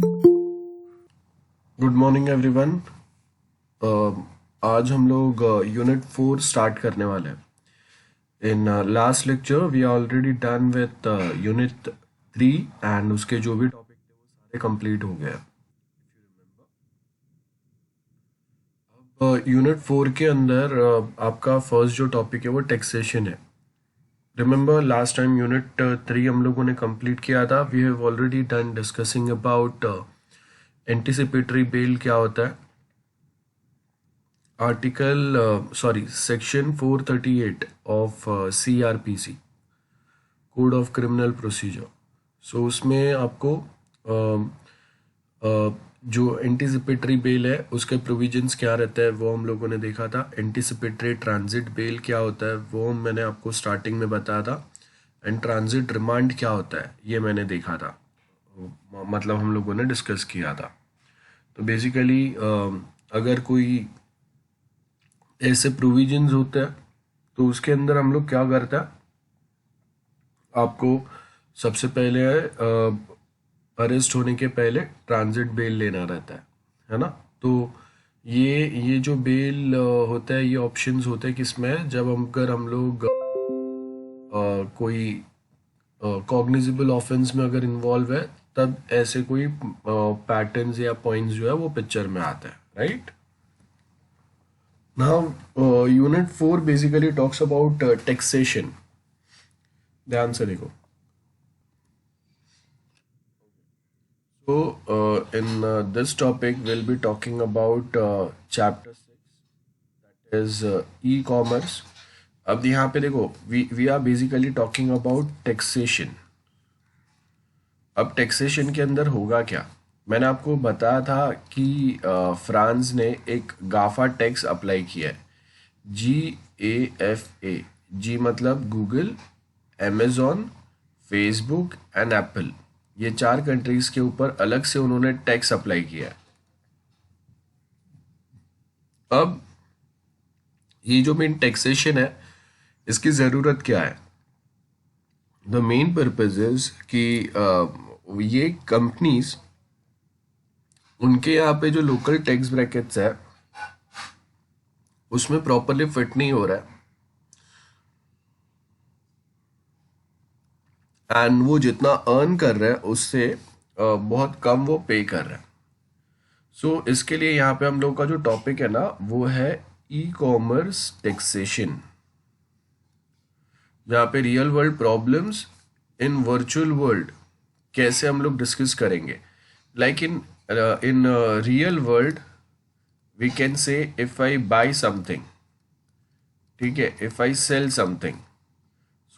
Good morning everyone. आज हम लोग यूनिट 4 स्टार्ट करने वाले हैं। In last lecture we are already done with unit 3 and उसके जो भी टॉपिक थे वो सारे कंप्लीट हो गए। अब यूनिट 4 के अंदर आपका फर्स्ट जो टॉपिक है वो टैक्सेशन है। रिमेंबर लास्ट टाइम यूनिट 3 हम लोगों ने कंप्लीट किया था। We have already done discussing about anticipatory bail क्या होता है, section 438 of CRPC, code of criminal procedure. So उसमें आपको जो एंटीसिपेटरी बेल है उसके प्रोविजंस क्या रहता है वो हम लोगों ने देखा था। एंटीसिपेटरी ट्रांजिट बेल क्या होता है वो मैंने आपको स्टार्टिंग में बताया था, एंड ट्रांजिट रिमांड क्या होता है ये मैंने देखा था, मतलब हम लोगों ने डिस्कस किया था। तो बेसिकली अगर कोई ऐसे प्रोविजंस होते हैं तो उसके अंदर हम लोग क्या करते हैं, आपको सबसे पहले अरेस्ट होने के पहले ट्रांजिट बेल लेना रहता है ना। तो ये जो बेल होता है ये ऑप्शंस होते हैं किसमें, जब अगर हम लोग कोई कॉग्निजेबल ऑफेंस में अगर इन्वॉल्व है तब ऐसे कोई पैटर्न्स या पॉइंट्स जो है वो पिक्चर में आते हैं, right. Now, Unit 4 basically talks about taxation. ध्यान से देखो। So, in this topic, we'll be talking about chapter 6, that is e-commerce. अब यहाँ पे देखो, we are basically talking about taxation. अब टैक्सेशन के अंदर होगा क्या, मैंने आपको बताया था कि फ्रांस ने एक गाफा टैक्स अप्लाई किया है। GAFA, जी मतलब Google, Amazon, Facebook and Apple, ये 4 कंट्रीज के ऊपर अलग से उन्होंने टैक्स अप्लाई किया है। अब ये जो मेन टैक्सेशन है इसकी ज़रूरत क्या है, द मेन पर्पज इज कि ये कंपनीज, उनके यहाँ पे जो लोकल टैक्स ब्रैकेट्स है उसमें प्रॉपरली फिट नहीं हो रहा है, एंड वो जितना अर्न कर रहा है उससे बहुत कम वो पे कर रहा है। सो इसके लिए यहाँ पे हम लोग का जो टॉपिक है ना वो है ई कॉमर्स टैक्सेशन, जहाँ पे real world problems in virtual world कैसे हम लोग डिस्कस करेंगे। Like in real world we can say if I buy something, ठीक है, if I sell something,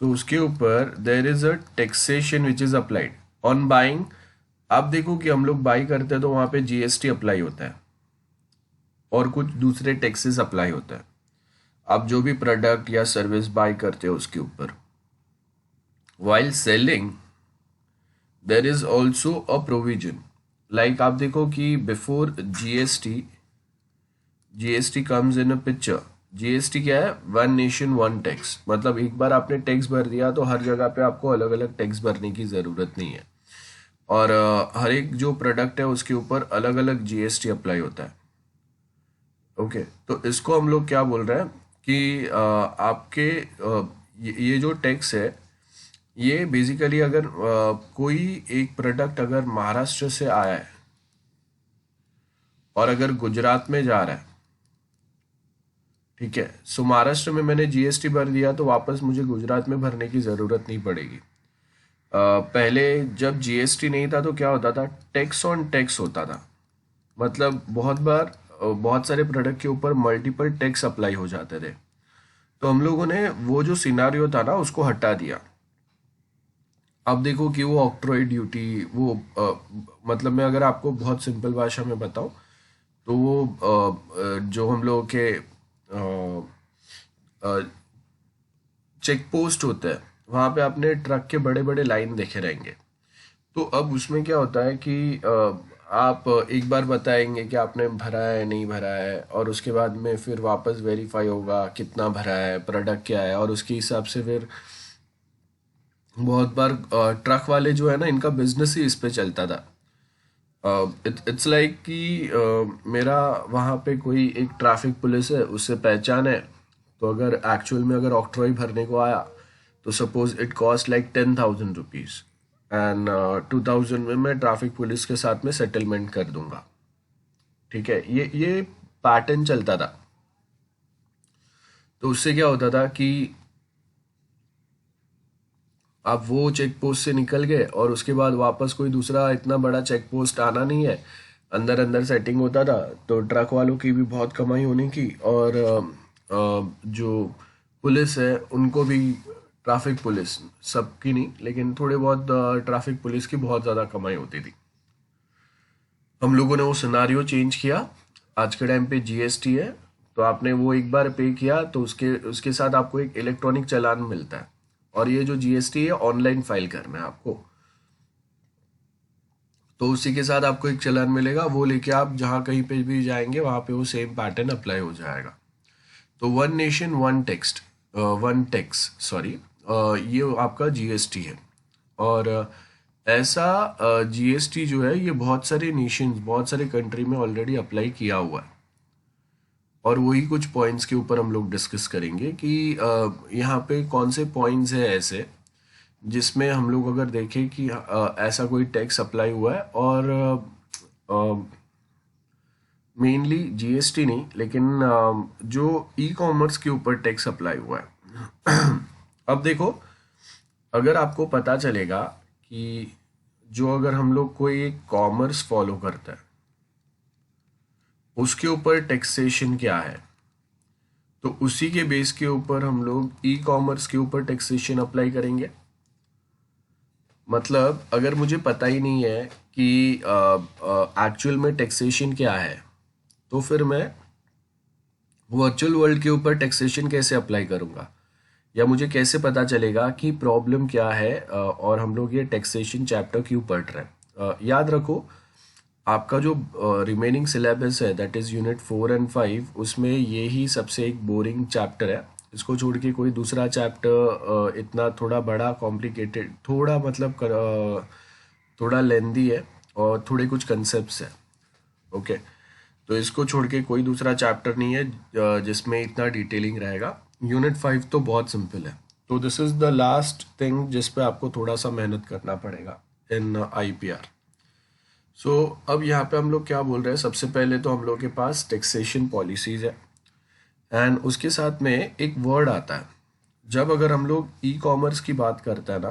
so उसके ऊपर there is a taxation which is applied on buying. आप देखो कि हम लोग बाई करते हैं तो वहाँ पे GST अप्लाई होता है और कुछ दूसरे टैक्सेस अप्लाई होता है, आप जो भी प्रोडक्ट या सर्विस बाई करते हो उसके ऊपर। While selling there is also a provision, like आप देखो कि before GST comes in a picture. GST क्या है, वन नेशन वन टैक्स, मतलब एक बार आपने टैक्स भर दिया तो हर जगह पे आपको अलग अलग टैक्स भरने की ज़रूरत नहीं है, और हर एक जो प्रोडक्ट है उसके ऊपर अलग अलग GST अप्लाई होता है। ओके, तो इसको हम लोग क्या बोल रहे हैं कि आपके ये जो टैक्स है ये बेसिकली अगर कोई एक प्रोडक्ट अगर महाराष्ट्र से आया है और अगर गुजरात में जा रहा है, ठीक है, सो महाराष्ट्र में मैंने GST भर दिया तो वापस मुझे गुजरात में भरने की ज़रूरत नहीं पड़ेगी। पहले जब GST नहीं था तो क्या होता था, टैक्स ऑन टैक्स होता था, मतलब बहुत बार बहुत सारे प्रोडक्ट के ऊपर मल्टीपल टैक्स अप्लाई हो जाते थे। तो हम लोगों ने वो जो सिनारियो था ना उसको हटा दिया। अब देखो कि वो ऑक्ट्रॉय ड्यूटी, वो मतलब मैं अगर आपको बहुत सिंपल भाषा में बताऊं तो वो जो हम लोगों के चेक पोस्ट होता है वहाँ पे आपने ट्रक के बड़े बड़े लाइन देखे रहेंगे। तो अब उसमें क्या होता है कि आप एक बार बताएंगे कि आपने भरा है नहीं भरा है, और उसके बाद में फिर वापस वेरीफाई होगा कितना भरा है, प्रोडक्ट क्या है, और उसके हिसाब से फिर बहुत बार ट्रक वाले जो है ना इनका बिजनेस ही इस पे चलता था। इट्स लाइक कि मेरा वहाँ पे कोई एक ट्रैफिक पुलिस है, उससे पहचान है। तो अगर एक्चुअल में अगर ऑक्ट्रॉय भरने को आया तो suppose it cost like 10,000 rupees, and 2,000 में मैं ट्रैफिक पुलिस के साथ में सेटलमेंट कर दूंगा। ठीक है, ये पैटर्न चलता था। तो उससे क्या होता था कि आप वो चेक पोस्ट से निकल गए और उसके बाद वापस कोई दूसरा इतना बड़ा चेक पोस्ट आना नहीं है, अंदर अंदर सेटिंग होता था। तो ट्रक वालों की भी बहुत कमाई होने की, और जो पुलिस है उनको भी, ट्रैफिक पुलिस सबकी नहीं लेकिन थोड़े बहुत ट्रैफिक पुलिस की बहुत ज़्यादा कमाई होती थी। हम लोगों ने वो सिनारियो चेंज किया। आज के टाइम पे जीएसटी है, तो आपने वो एक बार पे किया तो उसके उसके साथ आपको एक इलेक्ट्रॉनिक चालान मिलता है, और ये जो जीएसटी है ऑनलाइन फाइल करना है आपको। तो उसी के साथ आपको एक चालान मिलेगा, वो लेके आप जहाँ कहीं पे भी जाएंगे वहाँ पे वो सेम पैटर्न अप्लाई हो जाएगा। तो one nation one text, one tax sorry, ये आपका जीएसटी है। और ऐसा जीएसटी जो है ये बहुत सारे नेशंस, बहुत सारे कंट्री में ऑलरेडी अप्लाई किया हुआ है। और वही कुछ पॉइंट्स के ऊपर हम लोग डिस्कस करेंगे कि यहाँ पे कौन से पॉइंट्स हैं ऐसे जिसमें हम लोग अगर देखें कि ऐसा कोई टैक्स अप्लाई हुआ है, और मेनली जीएसटी नहीं लेकिन जो ई कॉमर्स के ऊपर टैक्स अप्लाई हुआ है। अब देखो, अगर आपको पता चलेगा कि जो अगर हम लोग कोई एक कॉमर्स फॉलो करता है उसके ऊपर टैक्सेशन क्या है, तो उसी के बेस के ऊपर हम लोग ई कॉमर्स के ऊपर टैक्सेशन अप्लाई करेंगे। मतलब अगर मुझे पता ही नहीं है कि एक्चुअल में टैक्सेशन क्या है, तो फिर मैं वर्चुअल वर्ल्ड के ऊपर टैक्सेशन कैसे अप्लाई करूंगा, या मुझे कैसे पता चलेगा कि प्रॉब्लम क्या है, और हम लोग ये टैक्सेशन चैप्टर क्यों पढ़ रहे हैं। याद रखो, आपका जो रिमेनिंग सिलेबस है दैट इज़ यूनिट 4 और 5, उसमें ये ही सबसे एक बोरिंग चैप्टर है। इसको छोड़ के कोई दूसरा चैप्टर इतना थोड़ा बड़ा कॉम्प्लिकेटेड, थोड़ा मतलब थोड़ा लेंदी है, और थोड़े कुछ कंसेप्ट्स है। ओके, तो इसको छोड़ के कोई दूसरा चैप्टर नहीं है जिसमें इतना डिटेलिंग रहेगा। यूनिट 5 तो बहुत सिंपल है। तो this is the last thing जिस पे आपको थोड़ा सा मेहनत करना पड़ेगा इन आईपीआर। सो अब यहाँ पे हम लोग क्या बोल रहे हैं, सबसे पहले तो हम लोग के पास टैक्सेशन पॉलिसीज है, एंड उसके साथ में एक वर्ड आता है। जब अगर हम लोग ई कॉमर्स की बात करते हैं ना,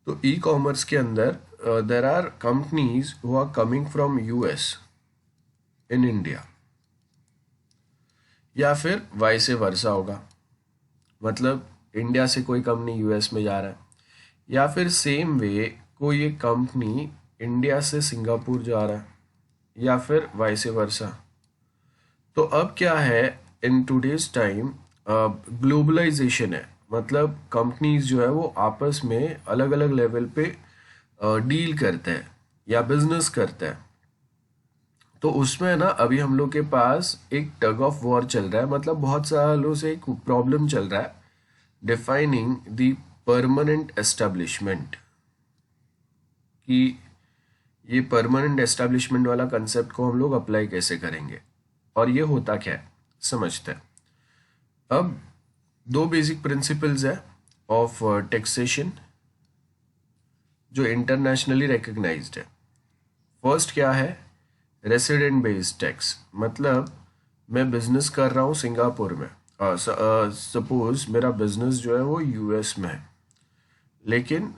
तो ई कॉमर्स के अंदर there are companies who are coming from US in India, या फिर वाइसे वर्सा होगा। मतलब इंडिया से कोई कंपनी यूएस में जा रहा है, या फिर सेम वे कोई एक कंपनी इंडिया से सिंगापुर जा रहा है, या फिर वाइसे वर्सा। तो अब क्या है, इन टूडेज टाइम ग्लोबलाइजेशन है। मतलब कंपनीज जो है वो आपस में अलग अलग लेवल पे डील करते हैं या बिजनेस करते हैं। तो उसमें ना अभी हम लोग के पास एक टग ऑफ वॉर चल रहा है, मतलब बहुत सालों से एक प्रॉब्लम चल रहा है, डिफाइनिंग द परमानेंट एस्टेब्लिशमेंट। कि ये परमानेंट एस्टेब्लिशमेंट वाला कंसेप्ट को हम लोग अप्लाई कैसे करेंगे, और ये होता क्या है समझते हैं। अब दो बेसिक प्रिंसिपल्स है ऑफ टैक्सेशन जो इंटरनेशनली रिकग्नाइज्ड है। फर्स्ट क्या है, रेसिडेंट बेस्ड टैक्स। मतलब मैं बिजनेस कर रहा हूँ सिंगापुर में, सपोज मेरा बिजनेस जो है वो यूएस में है, लेकिन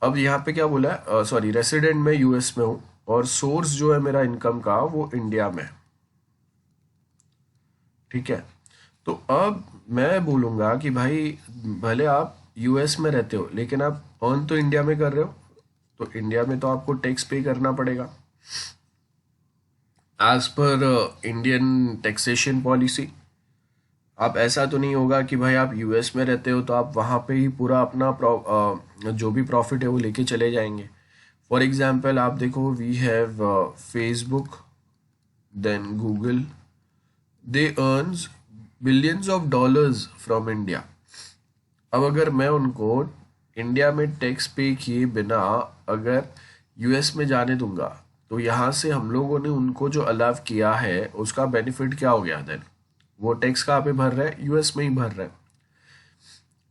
अब यहाँ पे क्या बोला है, सॉरी, रेसिडेंट मैं यूएस में हूँ और सोर्स जो है मेरा इनकम का वो इंडिया में है। ठीक है, तो अब मैं बोलूँगा कि भाई भले आप यूएस में रहते हो लेकिन आप अर्न तो इंडिया में कर रहे हो, तो इंडिया में तो आपको टैक्स पे करना पड़ेगा as per Indian taxation policy. आप ऐसा तो नहीं होगा कि भाई आप यूएस में रहते हो तो आप वहाँ पे ही पूरा अपना जो भी प्रॉफिट है वो लेके चले जाएंगे। फॉर एग्जाम्पल आप देखो, we have Facebook, then Google, they earns billions of dollars from India. अब अगर मैं उनको इंडिया में टैक्स पे किए बिना अगर यूएस में जाने दूंगा तो यहाँ से हम लोगों ने उनको जो अलाव किया है उसका बेनिफिट क्या हो गया देन? वो टैक्स कहाँ पे भर रहा है? यूएस में ही भर रहा है।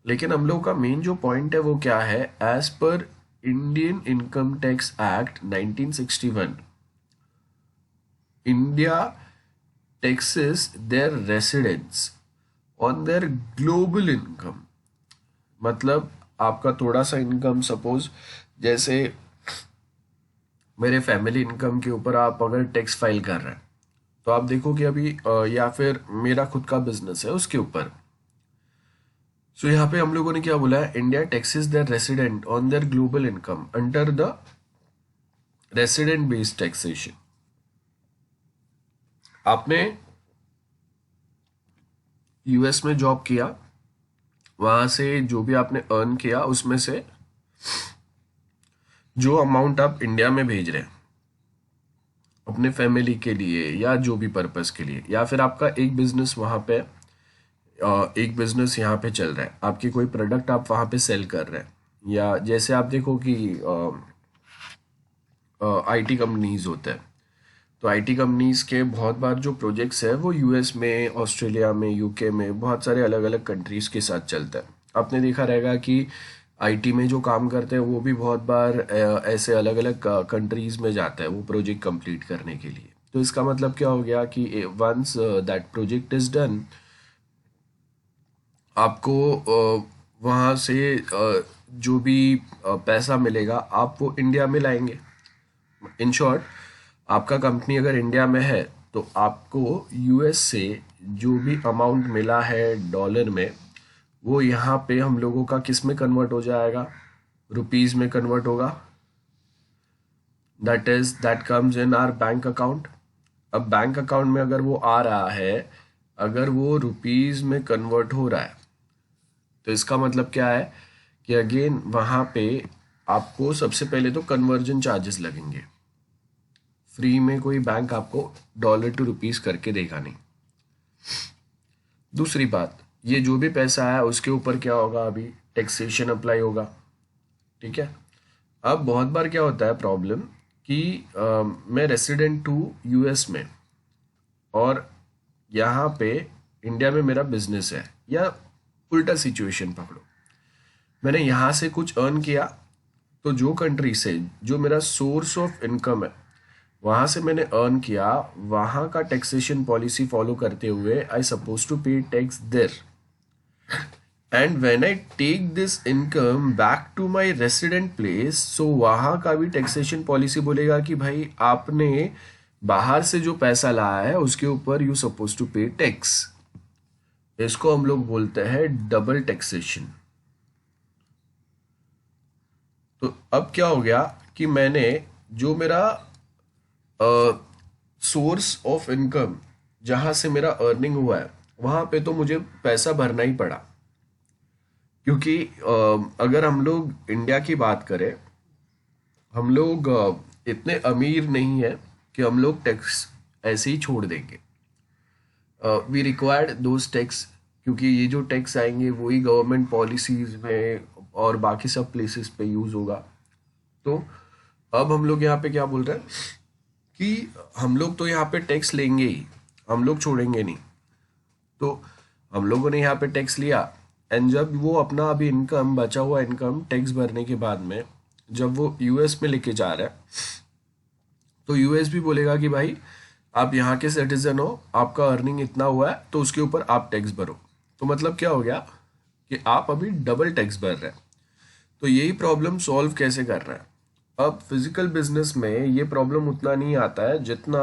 लेकिन हम लोग का मेन जो पॉइंट है वो क्या है? As per Indian income tax act 1961, India taxes their residents on their global income। मतलब आपका थोड़ा सा इनकम, सपोज जैसे मेरे फैमिली इनकम के ऊपर आप अगर टैक्स फाइल कर रहे हैं तो आप देखो कि अभी या फिर मेरा खुद का बिजनेस है उसके ऊपर। सो यहाँ पे हम लोगों ने क्या बोला है? India taxes their resident on their global income under the resident based taxation. आपने यूएस में जॉब किया, वहां से जो भी आपने अर्न किया उसमें से जो अमाउंट आप इंडिया में भेज रहे हैं अपने फैमिली के लिए या जो भी पर्पस के लिए, या फिर आपका एक बिजनेस वहां पे एक बिजनेस यहाँ पे चल रहा है, आपकी कोई प्रोडक्ट आप वहां पे सेल कर रहे हैं, या जैसे आप देखो कि आईटी कंपनीज होते हैं, तो आईटी कंपनीज के बहुत बार जो प्रोजेक्ट्स है वो यूएस में, ऑस्ट्रेलिया में, यूके में, बहुत सारे अलग अलग कंट्रीज के साथ चलता है। आपने देखा रहेगा कि आईटी में जो काम करते हैं वो भी बहुत बार ऐसे अलग अलग कंट्रीज में जाता है वो प्रोजेक्ट कंप्लीट करने के लिए। तो इसका मतलब क्या हो गया कि once that project is done, आपको वहाँ से जो भी पैसा मिलेगा आप वो इंडिया में लाएंगे। इन शॉर्ट, आपका कंपनी अगर इंडिया में है तो आपको यूएस से जो भी अमाउंट मिला है डॉलर में, वो यहाँ पे हम लोगों का किस में कन्वर्ट हो जाएगा? रुपीस में कन्वर्ट होगा। That comes in our bank account. अब बैंक अकाउंट में अगर वो आ रहा है, अगर वो रुपीस में कन्वर्ट हो रहा है, तो इसका मतलब क्या है कि अगेन वहाँ पे आपको सबसे पहले तो कन्वर्जन चार्जेस लगेंगे। फ्री में कोई बैंक आपको डॉलर टू रुपीस करके देगा नहीं। दूसरी बात, ये जो भी पैसा है उसके ऊपर क्या होगा? अभी टैक्सेशन अप्लाई होगा, ठीक है। अब बहुत बार क्या होता है प्रॉब्लम कि मैं रेसिडेंट टू यूएस में और यहाँ पे इंडिया में मेरा बिजनेस है, या उल्टा सिचुएशन पकड़ो, मैंने यहाँ से कुछ अर्न किया, तो जो कंट्री से जो मेरा सोर्स ऑफ इनकम है वहाँ से मैंने अर्न किया, वहाँ का टैक्सेशन पॉलिसी फॉलो करते हुए I suppose to pay tax there, and when I take this income back to my resident place, so वहाँ का भी टैक्सेशन पॉलिसी बोलेगा कि भाई आपने बाहर से जो पैसा लाया है उसके ऊपर you suppose to pay tax. इसको हम लोग बोलते हैं डबल टैक्सेशन। तो अब क्या हो गया कि मैंने जो मेरा सोर्स ऑफ इनकम जहां से मेरा अर्निंग हुआ है वहां पे तो मुझे पैसा भरना ही पड़ा, क्योंकि अगर हम लोग इंडिया की बात करें, हम लोग इतने अमीर नहीं है कि हम लोग टैक्स ऐसे ही छोड़ देंगे। वी रिक्वायर्ड दोज टैक्स, क्योंकि ये जो टैक्स आएंगे वही गवर्नमेंट पॉलिसीज में और बाकी सब प्लेसेस पे यूज होगा। तो अब हम लोग यहाँ पे क्या बोल रहे हैं कि हम लोग तो यहाँ पे टैक्स लेंगे ही, हम लोग छोड़ेंगे नहीं। तो हम लोगों ने यहाँ पे टैक्स लिया, एंड जब वो अपना अभी इनकम, बचा हुआ इनकम टैक्स भरने के बाद में जब वो यूएस में लेके जा रहा है, तो यूएस भी बोलेगा कि भाई आप यहाँ के सिटीजन हो, आपका अर्निंग इतना हुआ है तो उसके ऊपर आप टैक्स भरो। तो मतलब क्या हो गया कि आप अभी डबल टैक्स भर रहे हैं। तो यही प्रॉब्लम सॉल्व कैसे कर रहा है? अब फिजिकल बिजनेस में ये प्रॉब्लम उतना नहीं आता है जितना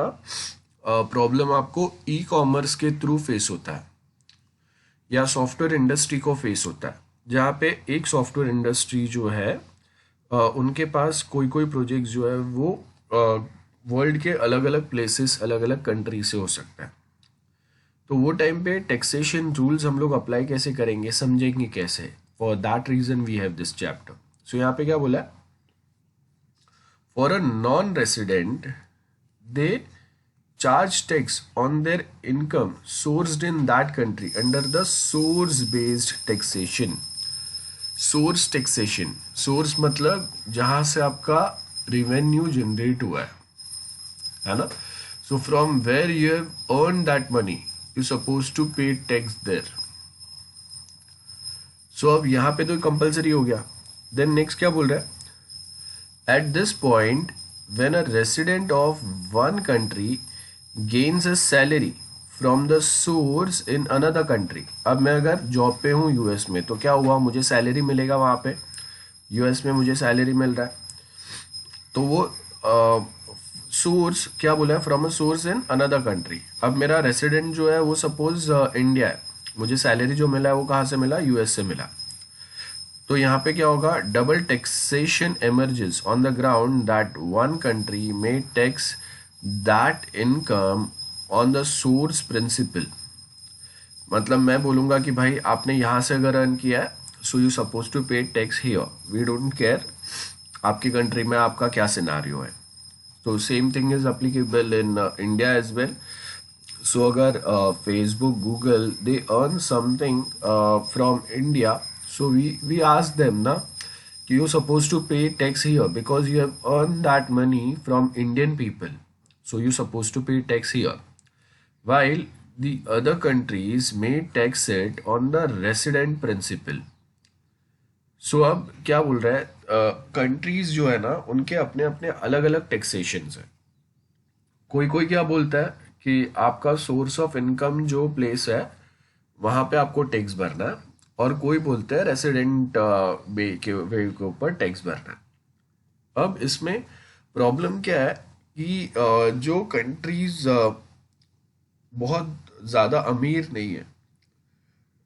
प्रॉब्लम आपको ई कॉमर्स के थ्रू फेस होता है या सॉफ्टवेयर इंडस्ट्री को फेस होता है, जहाँ पे एक सॉफ्टवेयर इंडस्ट्री जो है उनके पास कोई कोई प्रोजेक्ट जो है वो वर्ल्ड के अलग अलग प्लेसेस, अलग अलग कंट्री से हो सकता है। तो वो टाइम पे टैक्सेशन रूल्स हम लोग अप्लाई कैसे करेंगे, समझेंगे कैसे? For that reason we have this chapter. So यहाँ पे क्या बोला है? For a non resident they charge tax on their income sourced in that country under the source based taxation। Source taxation, source मतलब जहां से आपका रिवेन्यू जनरेट हुआ है, है ना. So from where you have earn that money you suppose to pay tax there. So अब यहाँ पे तो कंपलसरी हो गया. देन नेक्स्ट क्या बोल रहा है, at this point when a resident of one country gains a salary from the source in another country. अब मैं अगर जॉब पे हूँ यूएस में, तो क्या हुआ, मुझे सैलरी मिलेगा वहाँ पे, यूएस में मुझे सैलरी मिल रहा है. तो वो सोर्स क्या बोला है, from a source in another country. अब मेरा रेसिडेंट जो है वो सपोज इंडिया है, मुझे सैलरी जो मिला है वो कहाँ से मिला, यूएस से मिला. तो यहाँ पे क्या होगा, double taxation emerges on the ground that one country में tax that income on the source principle. मतलब मैं बोलूँगा कि भाई आपने यहाँ से अगर अर्न किया है, so you suppose to pay tax here, we don't care आपकी कंट्री में आपका क्या सिनारियो है. तो same thing is applicable in India as well. So अगर Facebook, Google, they earn something from India, so we ask them na कि you supposed to pay tax here because you have earned that money from Indian people, so you supposed to pay tax here, while the other countries may tax it on the resident principle. So अब क्या बोल रहा है, countries जो है ना उनके अपने अपने अलग अलग टैक्सेशन है. कोई कोई क्या बोलता है कि आपका सोर्स ऑफ इनकम जो प्लेस है वहां पे आपको टैक्स भरना है, और कोई बोलते हैं रेसिडेंट वे के ऊपर टैक्स भरना है. अब इसमें प्रॉब्लम क्या है कि जो कंट्रीज बहुत ज़्यादा अमीर नहीं है,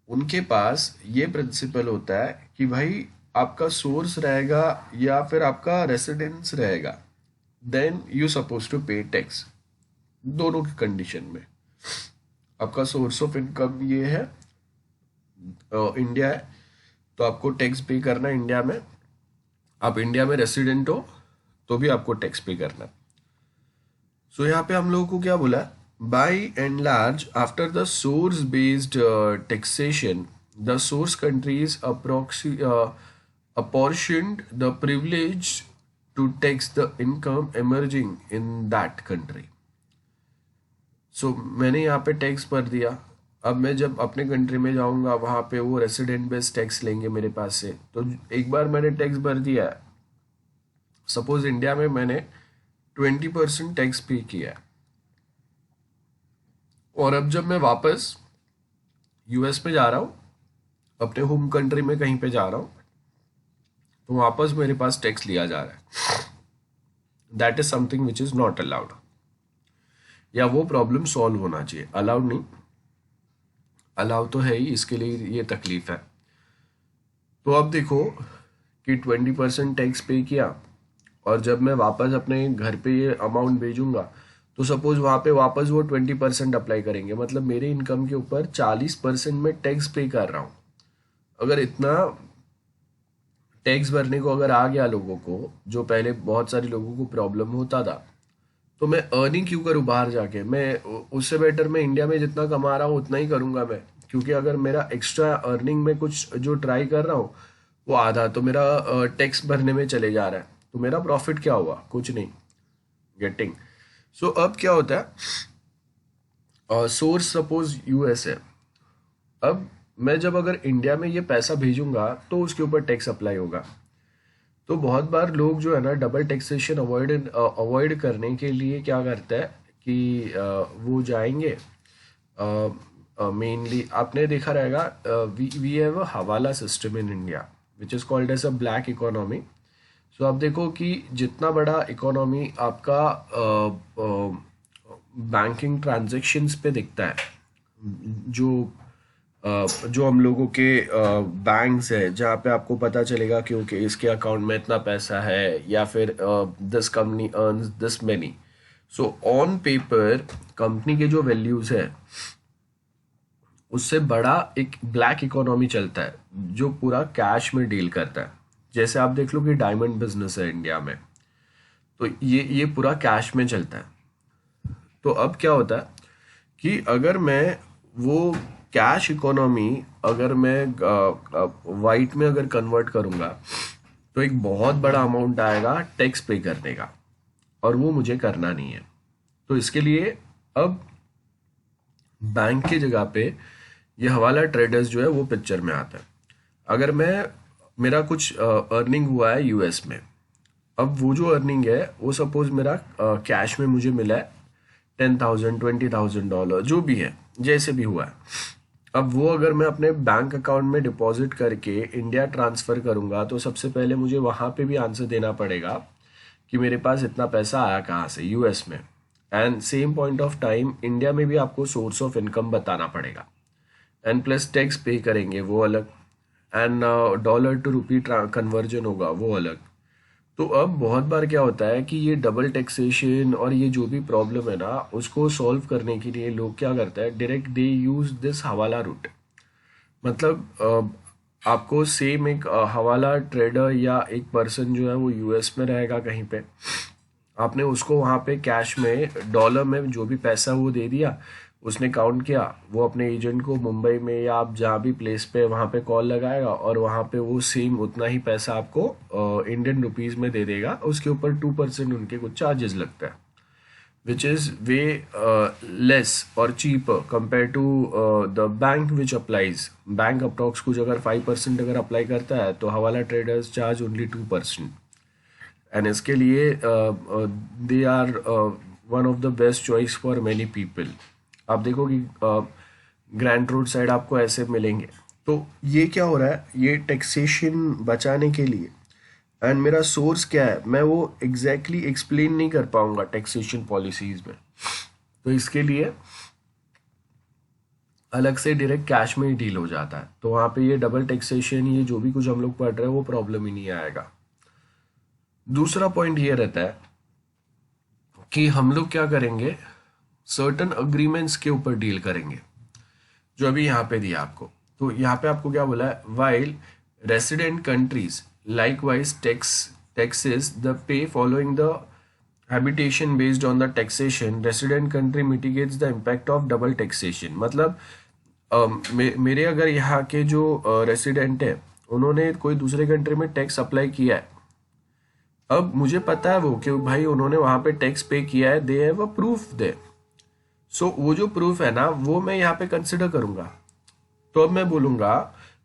उनके पास ये प्रिंसिपल होता है कि भाई आपका सोर्स रहेगा या फिर आपका रेसिडेंस रहेगा, then you suppose to pay tax. दोनों की कंडीशन में आपका सोर्स ऑफ इनकम ये है, इंडिया है, तो आपको टैक्स पे करना है इंडिया में. आप इंडिया में रेसिडेंट हो तो भी आपको टैक्स पे करना है. सो यहाँ पे हम लोगों को क्या बोला, by and large after the source based taxation the source countries apportioned the privilege to tax the income emerging in that country. सो मैंने यहाँ पे टैक्स भर दिया. अब मैं जब अपने कंट्री में जाऊँगा वहाँ पे वो रेसिडेंट बेस्ड टैक्स लेंगे मेरे पास से. तो एक बार मैंने टैक्स भर दिया है, सपोज इंडिया में मैंने 20% टैक्स पे किया है, और अब जब मैं वापस यूएस में जा रहा हूँ, अपने होम कंट्री में कहीं पे जा रहा हूँ, तो वापस मेरे पास टैक्स लिया जा रहा है. That is something which is not allowed. या वो प्रॉब्लम सॉल्व होना चाहिए, अलाउड नहीं, अलाउ तो है ही, इसके लिए ये तकलीफ है. तो अब देखो कि 20% टैक्स पे किया, और जब मैं वापस अपने घर पे ये अमाउंट भेजूंगा, तो सपोज वहाँ पे वापस वो 20% अप्लाई करेंगे, मतलब मेरे इनकम के ऊपर 40% में टैक्स पे कर रहा हूँ. अगर इतना टैक्स भरने को अगर आ गया लोगों को, जो पहले बहुत सारे लोगों को प्रॉब्लम होता था, तो मैं अर्निंग क्यों करूँ बाहर जाके. मैं उससे बेटर मैं इंडिया में जितना कमा रहा हूँ उतना ही करूँगा मैं, क्योंकि अगर मेरा एक्स्ट्रा अर्निंग में कुछ जो ट्राई कर रहा हूँ वो आधा तो मेरा टैक्स भरने में चले जा रहा है, तो मेरा प्रॉफिट क्या हुआ, कुछ नहीं. गेटिंग. सो अब क्या होता है, सोर्स सपोज यूएस है, अब मैं जब अगर इंडिया में ये पैसा भेजूंगा तो उसके ऊपर टैक्स अप्लाई होगा. तो बहुत बार लोग जो है ना डबल टैक्सेशन अवॉइड करने के लिए क्या करता है कि वो जाएंगे, मेनली आपने देखा रहेगा, we have a hawala system in India which is called as a black economy. So आप देखो कि जितना बड़ा इकोनॉमी आपका बैंकिंग ट्रांजेक्शन्स पे दिखता है, जो हम लोगों के बैंक्स है जहाँ पे आपको पता चलेगा कि ओके इसके अकाउंट में इतना पैसा है, या फिर this company earns this money. So on paper company के जो वैल्यूज है उससे बड़ा एक ब्लैक इकोनॉमी चलता है जो पूरा कैश में डील करता है. जैसे आप देख लो कि डायमंड बिजनेस है इंडिया में, तो ये पूरा कैश में चलता है. तो अब क्या होता है कि अगर मैं वो कैश इकोनॉमी अगर मैं वाइट में अगर कन्वर्ट करूंगा, तो एक बहुत बड़ा अमाउंट आएगा टैक्स पे करने का, और वो मुझे करना नहीं है. तो इसके लिए अब बैंक की जगह पे ये हवाला ट्रेडर्स जो है वो पिक्चर में आता है। अगर मैं मेरा कुछ अर्निंग हुआ है यूएस में, अब वो जो अर्निंग है वो सपोज मेरा कैश में मुझे मिला है 10,000 $20,000 जो भी है, जैसे भी हुआ है। अब वो अगर मैं अपने बैंक अकाउंट में डिपॉजिट करके इंडिया ट्रांसफ़र करूंगा तो सबसे पहले मुझे वहाँ पे भी आंसर देना पड़ेगा कि मेरे पास इतना पैसा आया कहाँ से, यूएस में। And same point of time India में भी आपको सोर्स ऑफ इनकम बताना पड़ेगा, एंड प्लस टैक्स पे करेंगे वो अलग, and dollar to rupee conversion होगा वो अलग। तो अब बहुत बार क्या होता है कि ये डबल टैक्सेशन और ये जो भी प्रॉब्लम है ना, उसको सॉल्व करने के लिए लोग क्या करते हैं, डायरेक्ट दे यूज दिस हवाला रूट। मतलब आपको सेम एक हवाला ट्रेडर या एक पर्सन जो है वो यूएस में रहेगा कहीं पे, आपने उसको वहाँ पे कैश में डॉलर में जो भी पैसा वो दे दिया, उसने काउंट किया, वो अपने एजेंट को मुंबई में या आप जहाँ भी प्लेस पे वहाँ पे कॉल लगाएगा और वहाँ पे वो सेम उतना ही पैसा आपको इंडियन रुपीस में दे देगा। उसके ऊपर 2% उनके कुछ चार्जेस लगता है, विच इज़ वे लेस और cheaper compare to the bank which applies. Bank approx कुछ अगर 5% अगर अप्लाई करता है तो हवाला ट्रेडर्स चार्ज ओनली 2%। एंड इसके लिए they are one of the best choice for many people. आप देखो कि ग्रैंड रोड साइड आपको ऐसे मिलेंगे। तो ये क्या हो रहा है, ये टैक्सेशन बचाने के लिए, एंड मेरा सोर्स क्या है मैं वो एग्जैक्टली एक्सप्लेन नहीं कर पाऊंगा टैक्सेशन पॉलिसीज में। तो इसके लिए अलग से डायरेक्ट कैश में ही डील हो जाता है, तो वहाँ पे ये डबल टैक्सेशन ये जो भी कुछ हम लोग पढ़ रहे हैं वो प्रॉब्लम ही नहीं आएगा। दूसरा पॉइंट ये रहता है कि हम लोग क्या करेंगे, सर्टन अग्रीमेंट्स के ऊपर डील करेंगे, जो अभी यहाँ पे दिया आपको। तो यहाँ पे आपको क्या बोला है, while resident countries likewise taxes the pay following the habitation based on the taxation, resident country mitigates the impact of double taxation। मतलब मेरे अगर यहाँ के जो रेसिडेंट है उन्होंने कोई दूसरे कंट्री में टैक्स अप्लाई किया है, अब मुझे पता है वो कि भाई उन्होंने वहाँ पे टैक्स पे किया है, दे हैव अ प्रूफ दे। सो वो जो प्रूफ है ना वो मैं यहाँ पे कंसिडर करूँगा। तो अब मैं बोलूँगा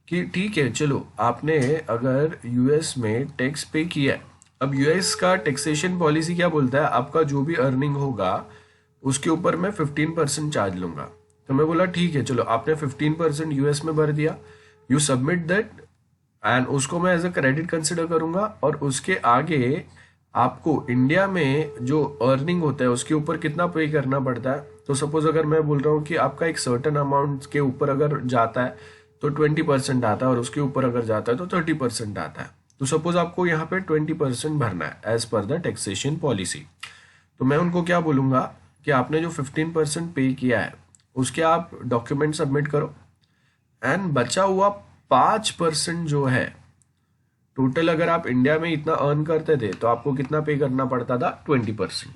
कि ठीक है चलो आपने अगर यूएस में टैक्स पे किया है, अब यूएस का टैक्सेशन पॉलिसी क्या बोलता है, आपका जो भी अर्निंग होगा उसके ऊपर मैं 15% चार्ज लूँगा। तो मैं बोला ठीक है चलो आपने 15% यूएस में भर दिया, यू सबमिट दैट, एंड उसको मैं एज अ क्रेडिट कंसिडर करूँगा। और उसके आगे आपको इंडिया में जो अर्निंग होता है उसके ऊपर कितना पे करना पड़ता है। तो सपोज अगर मैं बोल रहा हूँ कि आपका एक सर्टन अमाउंट के ऊपर अगर जाता है तो 20% आता है, और उसके ऊपर अगर जाता है तो 30% आता है। तो सपोज आपको यहाँ पे 20% भरना है as per the taxation policy. तो मैं उनको क्या बोलूँगा कि आपने जो 15% पे किया है उसके आप डॉक्यूमेंट सबमिट करो, एंड बचा हुआ 5% जो है टोटल, अगर आप इंडिया में इतना अर्न करते थे तो आपको कितना पे करना पड़ता था, 20%।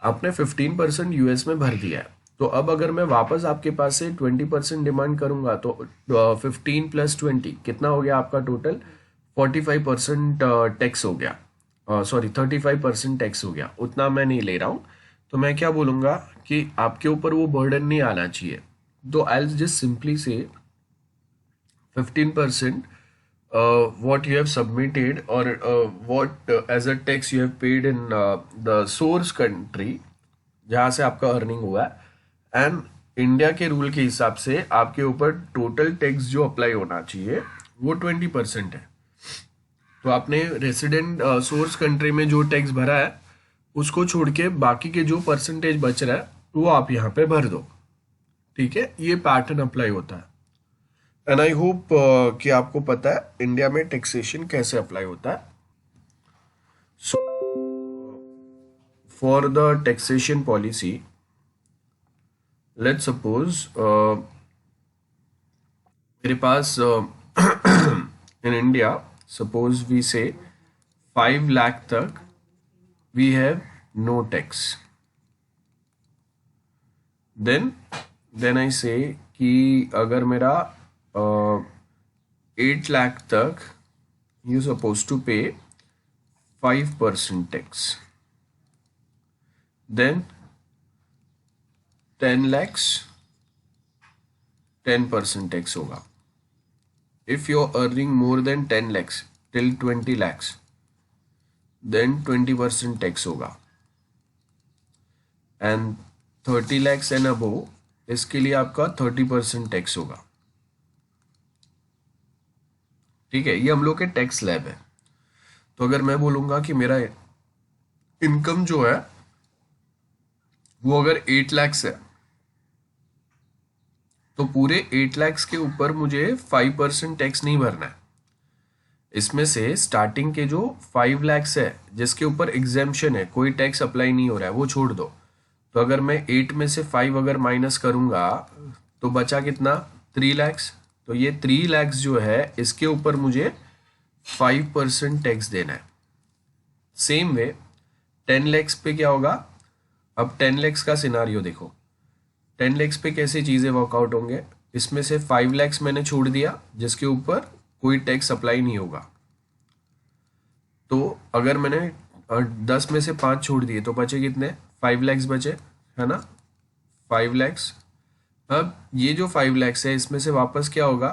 आपने 15% यूएस में भर दिया है, तो अब अगर मैं वापस आपके पास से 20% डिमांड करूंगा तो 15 + 20 कितना हो गया आपका टोटल, 45% टैक्स हो गया, सॉरी 35% टैक्स हो गया। उतना मैं नहीं ले रहा हूँ, तो मैं क्या बोलूँगा कि आपके ऊपर वो बर्डन नहीं आना चाहिए। तो आई जस्ट सिंपली से 15% what you have submitted or what as a tax you have paid in the source country जहाँ से आपका अर्निंग हुआ है, एंड इंडिया के रूल के हिसाब से आपके ऊपर टोटल टैक्स जो अप्लाई होना चाहिए वो 20% है। तो आपने रेसिडेंट सोर्स कंट्री में जो टैक्स भरा है उसको छोड़ के बाकी के जो परसेंटेज बच रहा है वो आप यहाँ पे भर दो। ठीक है, ये पैटर्न अप्लाई होता है। एंड आई होप कि आपको पता है इंडिया में टैक्सेशन कैसे अप्लाई होता है। So for the taxation policy, let's suppose मेरे पास in India suppose we say 5 lakh तक we have no tax, then I say कि अगर मेरा 8 लाख तक यू सपोज टू पे 5% टैक्स, देन 10 lakhs 10% टैक्स होगा. If you're earning more than 10 lakhs till 20 lakhs then 20% tax होगा. एंड 30 lakhs एंड अबोव इसके लिए आपका 30% टैक्स होगा. ठीक है, ये हम लोग के टैक्स स्लैब है. तो अगर मैं बोलूंगा कि मेरा इनकम जो है वो अगर 8 lakhs है तो पूरे 8 lakhs के ऊपर मुझे 5% टैक्स नहीं भरना है. इसमें से स्टार्टिंग के जो 5 lakhs है जिसके ऊपर एग्जेम्पशन है, कोई टैक्स अप्लाई नहीं हो रहा है, वो छोड़ दो. तो अगर मैं 8 में से 5 अगर माइनस करूंगा तो बचा कितना, 3 lakhs. तो ये 3 lakhs जो है इसके ऊपर मुझे 5% टैक्स देना है. सेम वे 10 lakhs पे क्या होगा. अब 10 lakhs का सिनारियो देखो, 10 lakhs पे कैसे चीज़ें वर्कआउट होंगे. इसमें से 5 lakhs मैंने छोड़ दिया जिसके ऊपर कोई टैक्स अप्लाई नहीं होगा. तो अगर मैंने 10 में से 5 छोड़ दिए तो बचे कितने, 5 lakhs बचे, है ना, 5 lakhs. अब ये जो 5 lakhs है इसमें से वापस क्या होगा,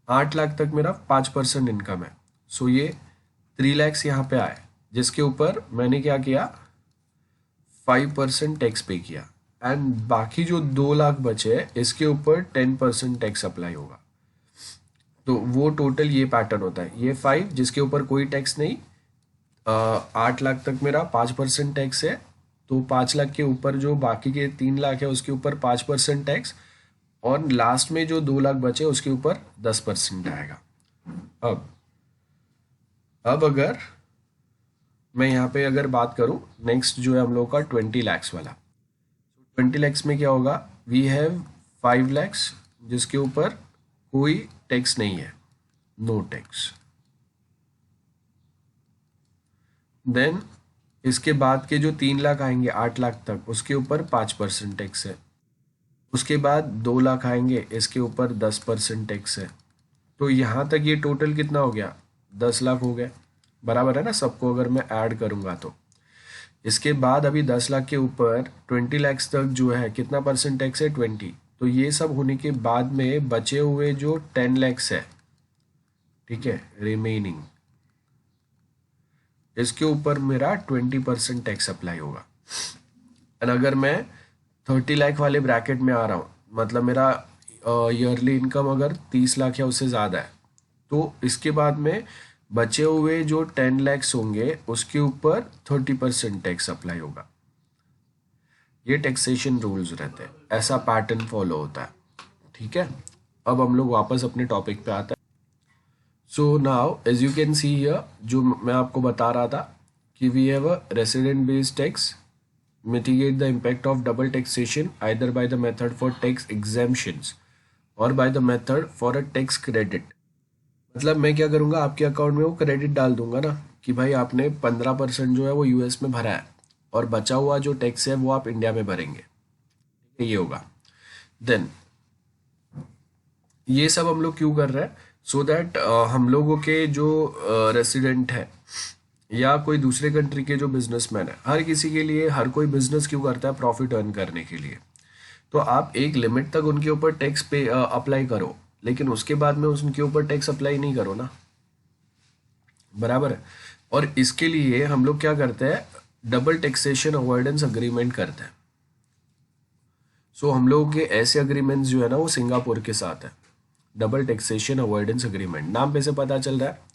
8 लाख तक मेरा 5% इनकम है. सो ये 3 lakhs यहाँ पे आए जिसके ऊपर मैंने क्या किया, 5% टैक्स पे किया. एंड बाकी जो 2 लाख बचे इसके ऊपर 10% टैक्स अप्लाई होगा. तो वो टोटल ये पैटर्न होता है. ये 5 जिसके ऊपर कोई टैक्स नहीं, 8 लाख तक मेरा 5% टैक्स है. तो 5 लाख के ऊपर जो बाकी के 3 लाख है उसके ऊपर 5% टैक्स, और लास्ट में जो 2 लाख बचे उसके ऊपर 10% आएगा. अब अगर मैं यहाँ पे अगर बात करूँ, नेक्स्ट जो है हम लोग का 20 lakhs वाला. 20 lakhs में क्या होगा, वी हैव 5 lakhs जिसके ऊपर कोई टैक्स नहीं है, नो टैक्स. देन इसके बाद के जो 3 लाख आएंगे 8 लाख तक उसके ऊपर 5% टैक्स है. उसके बाद 2 लाख आएंगे इसके ऊपर 10% टैक्स है. तो यहाँ तक ये टोटल कितना हो गया, 10 लाख हो गए, बराबर है ना. सबको अगर मैं ऐड करूँगा तो इसके बाद अभी 10 लाख के ऊपर 20 lakhs तक जो है कितना परसेंट टैक्स है, 20. तो ये सब होने के बाद में बचे हुए जो 10 lakhs है, ठीक है, रिमेनिंग, इसके ऊपर मेरा 20% टैक्स अप्लाई होगा. एंड अगर मैं 30 लाख वाले ब्रैकेट में आ रहा हूँ, मतलब मेरा ईयरली इनकम अगर 30 लाख या उससे ज़्यादा है, तो इसके बाद में बचे हुए जो 10 lakhs होंगे उसके ऊपर 30% टैक्स अप्लाई होगा. ये टैक्सेशन रूल्स रहते हैं, ऐसा पैटर्न फॉलो होता है. ठीक है, अब हम लोग वापस अपने टॉपिक पे आते हैं. So now as you can see here, जो मैं आपको बता रहा था कि we have a resident based tax, mitigate the impact of double taxation either by the method for tax exemptions or by the method for a tax credit. मतलब मैं क्या करूँगा, आपके अकाउंट में वो क्रेडिट डाल दूंगा ना कि भाई आपने 15% जो है वो यूएस में भरा है और बचा हुआ जो टैक्स है वो आप इंडिया में भरेंगे. ये होगा. देन ये सब हम लोग क्यों कर रहे हैं, सो दैट हम लोगों के जो रेसिडेंट है या कोई दूसरे कंट्री के जो बिजनेसमैन है, हर किसी के लिए हर कोई बिजनेस क्यों करता है, प्रॉफिट अर्न करने के लिए. तो आप एक लिमिट तक उनके ऊपर टैक्स पे अप्लाई करो, लेकिन उसके बाद में उनके ऊपर टैक्स अप्लाई नहीं करो ना, बराबर है. और इसके लिए हम लोग क्या करते हैं, डबल टैक्सेशन अवॉइडेंस अग्रीमेंट करते हैं. सो हम लोगों के ऐसे अग्रीमेंट्स जो है ना वो सिंगापुर के साथ है. डबल टैक्सेशन अवॉइडेंस अग्रीमेंट, नाम पे से पता चल रहा है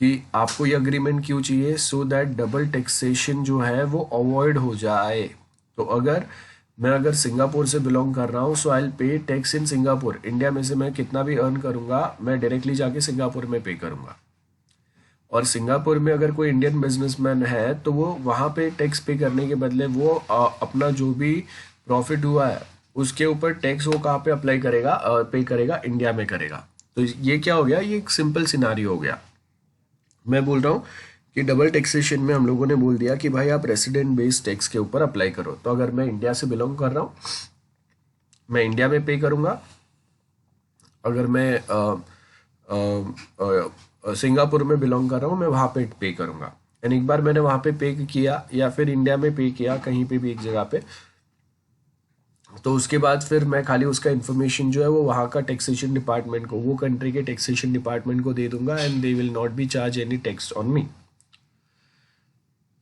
कि आपको ये अग्रीमेंट क्यों चाहिए, सो दैट डबल टैक्सेशन जो है वो अवॉइड हो जाए. तो अगर मैं सिंगापुर से बिलोंग कर रहा हूँ, so I will pay tax in Singapore. India में से मैं कितना भी अर्न करूँगा मैं डायरेक्टली जाके सिंगापुर में पे करूँगा. और सिंगापुर में अगर कोई इंडियन बिजनेसमैन है तो वो वहाँ पे टैक्स पे करने के बदले वो अपना जो भी प्रॉफिट हुआ है उसके ऊपर टैक्स वो कहाँ पे अप्लाई करेगा, पे करेगा, इंडिया में करेगा. तो ये क्या हो गया, ये एक सिंपल सिनारियो हो गया. मैं बोल रहा हूँ कि डबल टैक्सेशन में हम लोगों ने बोल दिया कि भाई आप रेसिडेंट बेस्ड टैक्स के ऊपर अप्लाई करो. तो अगर मैं इंडिया से बिलोंग कर रहा हूँ मैं इंडिया में पे करूँगा. अगर मैं सिंगापुर में बिलोंग कर रहा हूँ मैं वहाँ पे करूँगा. एंड एक बार मैंने वहाँ पे किया या फिर इंडिया में पे किया कहीं पे भी एक जगह पे, तो उसके बाद फिर मैं खाली उसका इन्फॉर्मेशन जो है वो वहाँ का टैक्सेशन डिपार्टमेंट को, वो कंट्री के टैक्सेशन डिपार्टमेंट को दे दूंगा and they will not be charge any tax on me.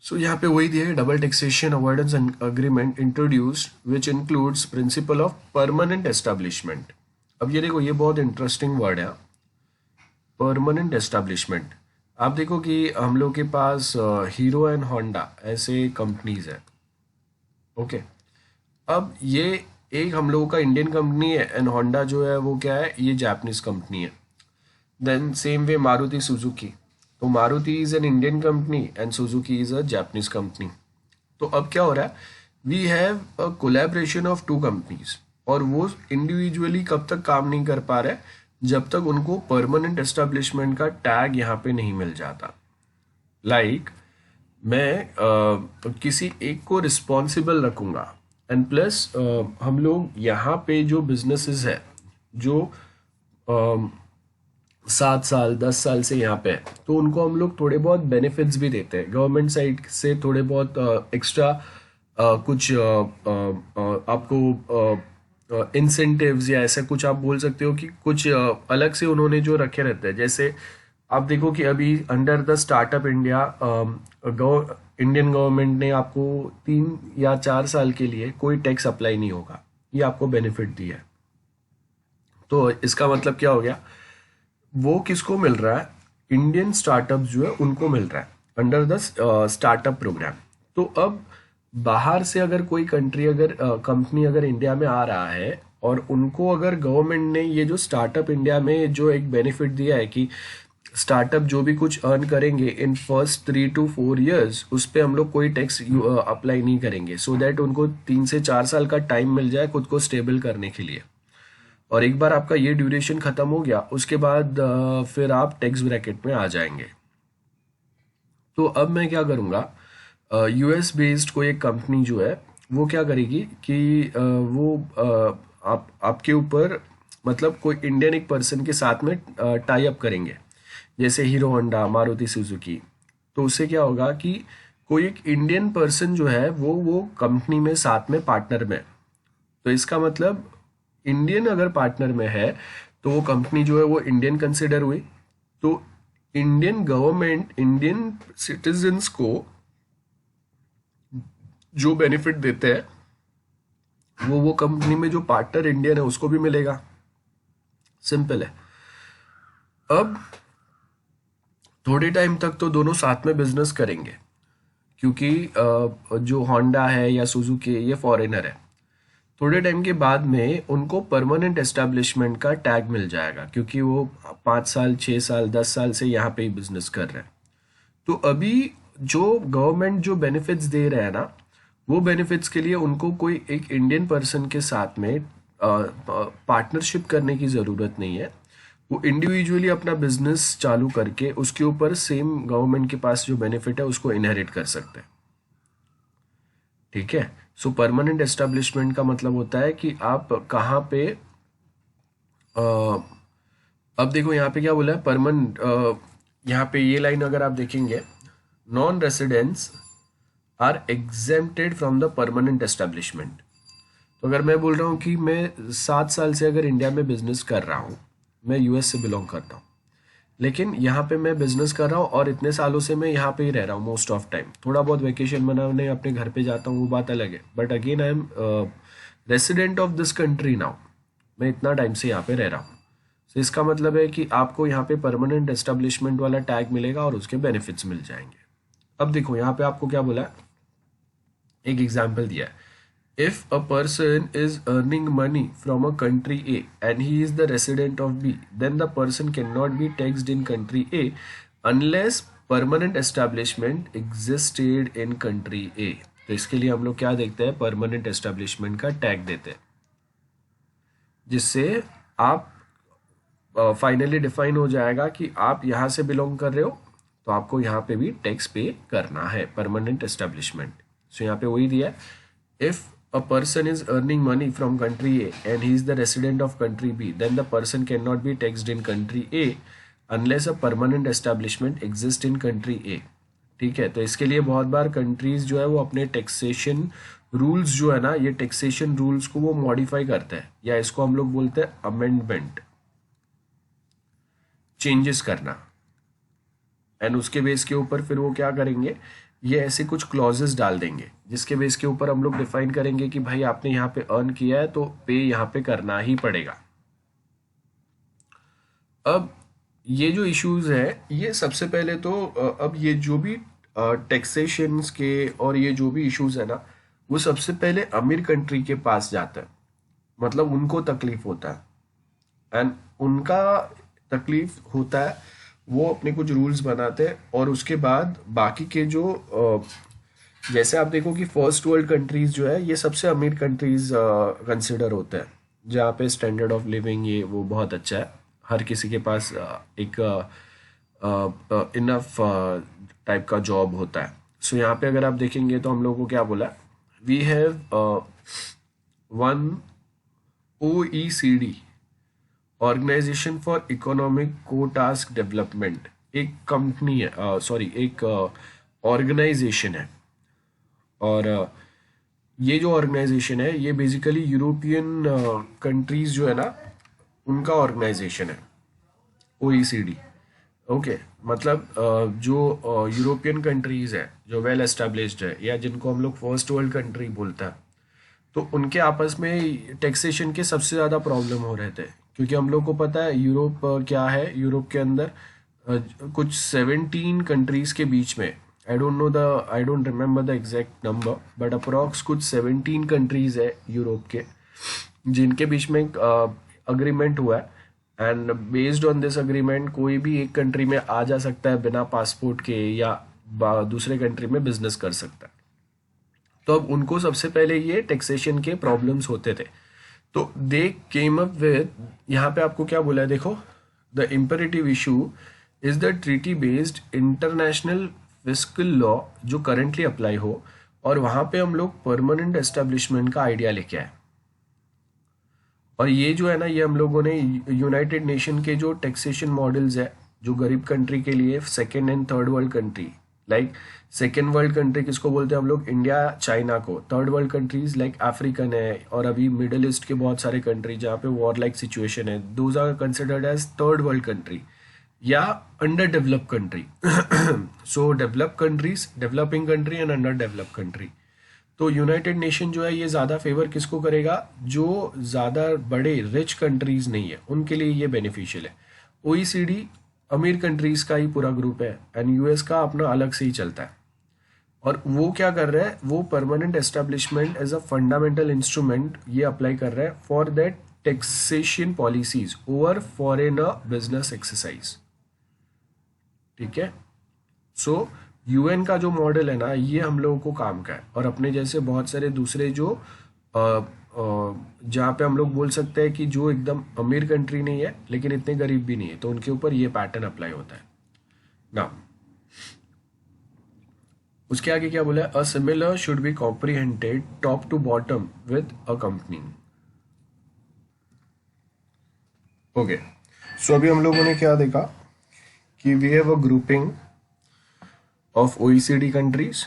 So यहाँ पे वही दिया है, double taxation avoidance agreement introduced which includes principle of permanent establishment. अब ये देखो, ये बहुत इंटरेस्टिंग वर्ड है, परमानेंट एस्टेब्लिशमेंट। आप देखो कि हम लोग के पास हीरो एंड होंडा ऐसे कंपनीज है, ओके। अब ये एक हम लोगों का इंडियन कंपनी है एंड होंडा जो है वो क्या है, ये जापानीज कंपनी है। Then same way Maruti Suzuki, तो Maruti is an Indian company and Suzuki is a Japanese company. तो अब क्या हो रहा है, we have a collaboration of two companies, और वो इंडिविजुअली कब तक काम नहीं कर पा रहे, जब तक उनको परमानेंट एस्टेब्लिशमेंट का टैग यहाँ पे नहीं मिल जाता। लाइक मैं किसी एक को रिस्पॉन्सिबल रखूंगा एंड प्लस हम लोग यहाँ पे जो बिजनेसेस है जो 7 साल 10 साल से यहाँ पे है, तो उनको हम लोग थोड़े बहुत बेनिफिट्स भी देते हैं गवर्नमेंट साइड से, थोड़े बहुत एक्स्ट्रा कुछ आपको इंसेंटिव्स या ऐसा कुछ आप बोल सकते हो कि कुछ अलग से उन्होंने जो रखे रहते हैं। जैसे आप देखो कि अभी under the startup India Indian government ने आपको 3 या 4 साल के लिए कोई टैक्स अप्लाई नहीं होगा, ये आपको बेनिफिट दिया है। तो इसका मतलब क्या हो गया, वो किसको मिल रहा है, इंडियन स्टार्टअप जो है उनको मिल रहा है अंडर द स्टार्टअप प्रोग्राम। तो अब बाहर से अगर कोई कंपनी अगर इंडिया में आ रहा है और उनको अगर गवर्नमेंट ने ये जो स्टार्टअप इंडिया में जो एक बेनिफिट दिया है कि स्टार्टअप जो भी कुछ अर्न करेंगे इन फर्स्ट 3 to 4 years, उस पर हम लोग कोई टैक्स अप्लाई नहीं करेंगे, सो दैट उनको 3 से 4 साल का टाइम मिल जाए खुद को स्टेबल करने के लिए। और एक बार आपका ये ड्यूरेशन खत्म हो गया, उसके बाद फिर आप टैक्स ब्रैकेट में आ जाएंगे। तो अब मैं क्या करूँगा, यूएस बेस्ड कोई एक कंपनी जो है वो क्या करेगी कि वो आपके ऊपर मतलब कोई इंडियन एक पर्सन के साथ में टाई अप करेंगे, जैसे हीरो होंडा मारुति सुजुकी। तो उससे क्या होगा कि कोई एक इंडियन पर्सन जो है वो कंपनी में साथ में पार्टनर में, तो इसका मतलब इंडियन अगर पार्टनर में है तो वो कंपनी जो है वो इंडियन कंसिडर हुई। तो इंडियन गवर्नमेंट इंडियन सिटीजन्स को जो बेनिफिट देते हैं वो कंपनी में जो पार्टनर इंडियन है उसको भी मिलेगा। सिंपल है। अब थोड़े टाइम तक तो दोनों साथ में बिजनेस करेंगे, क्योंकि जो होंडा है या सुजुकी ये फॉरेनर है। थोड़े टाइम के बाद में उनको परमानेंट एस्टेब्लिशमेंट का टैग मिल जाएगा, क्योंकि वो 5 साल 6 साल 10 साल से यहाँ पे ही बिजनेस कर रहे हैं। तो अभी जो गवर्नमेंट जो बेनिफिट्स दे रहे हैं ना, वो बेनिफिट्स के लिए उनको कोई एक इंडियन पर्सन के साथ में पार्टनरशिप करने की ज़रूरत नहीं है। वो इंडिविजुअली अपना बिजनेस चालू करके उसके ऊपर सेम गवर्नमेंट के पास जो बेनिफिट है उसको इनहेरिट कर सकते हैं। ठीक है। सो परमानेंट एस्टेब्लिशमेंट का मतलब होता है कि आप कहाँ पे अब देखो यहाँ पे क्या बोला है, परमानेंट। यहाँ पे ये लाइन अगर आप देखेंगे, non residents are exempted from the permanent establishment. तो अगर मैं बोल रहा हूँ कि मैं 7 साल से अगर इंडिया में बिजनेस कर रहा हूँ, मैं यूएस से बिलोंग करता हूँ, लेकिन यहाँ पे मैं बिजनेस कर रहा हूँ और इतने सालों से मैं यहाँ पे ही रह रहा हूँ मोस्ट ऑफ टाइम। थोड़ा बहुत वेकेशन मनाने अपने घर पे जाता हूँ, वो बात अलग है, but again I am resident of this country now. मैं इतना टाइम से यहाँ पे रह रहा हूँ। तो इसका मतलब है कि आपको यहाँ पे परमानेंट एस्टेब्लिशमेंट वाला टैग मिलेगा और उसके बेनिफिट्स मिल जाएंगे। अब देखो यहाँ पे आपको क्या बोला है, एक एग्जाम्पल दिया है। If a person is earning money from a country A and he is the resident of B, then the person cannot be taxed in country A unless permanent establishment existed in country A. तो इसके लिए हम लोग क्या देखते हैं, permanent establishment का tag देते हैं, जिससे आप फाइनली डिफाइन हो जाएगा कि आप यहाँ से बिलोंग कर रहे हो तो आपको यहाँ पे भी टैक्स पे करना है, परमानेंट एस्टेब्लिशमेंट। सो यहाँ पे वही दिया है, if a person is earning money from country A and he is the resident of country B, then the person cannot be taxed in country A unless a permanent establishment exists in country A. ठीक है, तो इसके लिए बहुत बार countries जो है वो अपने टैक्सेशन रूल्स जो है ना, ये टैक्सेशन रूल्स को वो मॉडिफाई करते हैं, या इसको हम लोग बोलते हैं अमेंडमेंट, चेंजेस करना। एंड उसके बेस के ऊपर फिर वो क्या करेंगे, ये ऐसे कुछ क्लॉजेस डाल देंगे जिसके बेस के ऊपर हम लोग डिफाइन करेंगे कि भाई आपने यहाँ पे अर्न किया है तो पे यहाँ पे करना ही पड़ेगा। अब ये जो इश्यूज है, ये सबसे पहले तो अब ये जो भी टैक्सेशंस के और ये जो भी इश्यूज है ना, वो सबसे पहले अमीर कंट्री के पास जाता है, मतलब उनको तकलीफ होता है। एंड उनका तकलीफ होता है, वो अपने कुछ रूल्स बनाते हैं, और उसके बाद बाकी के जो जैसे आप देखो कि फर्स्ट वर्ल्ड कंट्रीज जो है ये सबसे अमीर कंट्रीज कंसिडर होते हैं, जहाँ पे स्टैंडर्ड ऑफ लिविंग ये वो बहुत अच्छा है, हर किसी के पास एक इनफ टाइप का जॉब होता है। सो यहाँ पे अगर आप देखेंगे तो हम लोगों को क्या बोला, we have one OECD, organisation for economic को टास्क डेवलपमेंट, एक कंपनी है, सॉरी एक ऑर्गेनाइजेशन है। और ये जो ऑर्गेनाइजेशन है ये बेसिकली यूरोपियन कंट्रीज जो है ना उनका ऑर्गेनाइजेशन है, OECD। ओके, मतलब जो यूरोपियन कंट्रीज है जो वेल एस्टेब्लिश्ड है, या जिनको हम लोग फर्स्ट वर्ल्ड कंट्री बोलते हैं, तो उनके आपस में टैक्सेशन के सबसे ज़्यादा प्रॉब्लम हो रहे थे। क्योंकि हम लोग को पता है यूरोप क्या है, यूरोप के अंदर कुछ 17 कंट्रीज के बीच में, I don't remember the exact number, but approx कुछ 17 कंट्रीज है यूरोप के, जिनके बीच में अग्रीमेंट हुआ है। And based on this agreement कोई भी एक कंट्री में आ जा सकता है बिना पासपोर्ट के, या दूसरे कंट्री में बिजनेस कर सकता है। तो अब उनको सबसे पहले ये टैक्सेशन के प्रॉब्लम्स होते थे, तो दे केम अप विद, यहाँ पे आपको क्या बोला है देखो, the imperative issue is the treaty based international fiscal law जो करंटली अप्लाई हो, और वहाँ पे हम लोग परमानेंट एस्टेब्लिशमेंट का आइडिया लेके आए। और ये जो है ना, ये हम लोगों ने यूनाइटेड नेशन के जो टैक्सेशन मॉडल्स है जो गरीब कंट्री के लिए, second and third world country, like second world country किसको बोलते हैं हम लोग, इंडिया चाइना को। Third world countries like African है, और अभी मिडिल ईस्ट के बहुत सारे कंट्री जहाँ पे वॉर लाइक सिचुएशन है, those are considered as third world country या under develop country. So develop countries, developing country and under develop country. तो यूनाइटेड नेशन जो है ये ज़्यादा फेवर किसको करेगा, जो ज़्यादा बड़े रिच कंट्रीज नहीं है उनके लिए ये बेनिफिशियल है। OECD अमीर कंट्रीज का ही पूरा ग्रुप है, एंड US का अपना अलग से ही चलता है। और वो क्या कर रहा है, वो permanent establishment as a fundamental instrument ये अप्लाई कर रहा है for that taxation policies over foreign business exercise. ठीक है, सो UN का जो मॉडल है ना, ये हम लोगों को काम का है, और अपने जैसे बहुत सारे दूसरे जो जहाँ पे हम लोग बोल सकते हैं कि जो एकदम अमीर कंट्री नहीं है लेकिन इतने गरीब भी नहीं है, तो उनके ऊपर ये पैटर्न अप्लाई होता है ना। उसके आगे क्या बोला है, a similar should be comprehended top to bottom with a company. Okay, so अभी हम लोगों ने क्या देखा कि we have a grouping of OECD countries,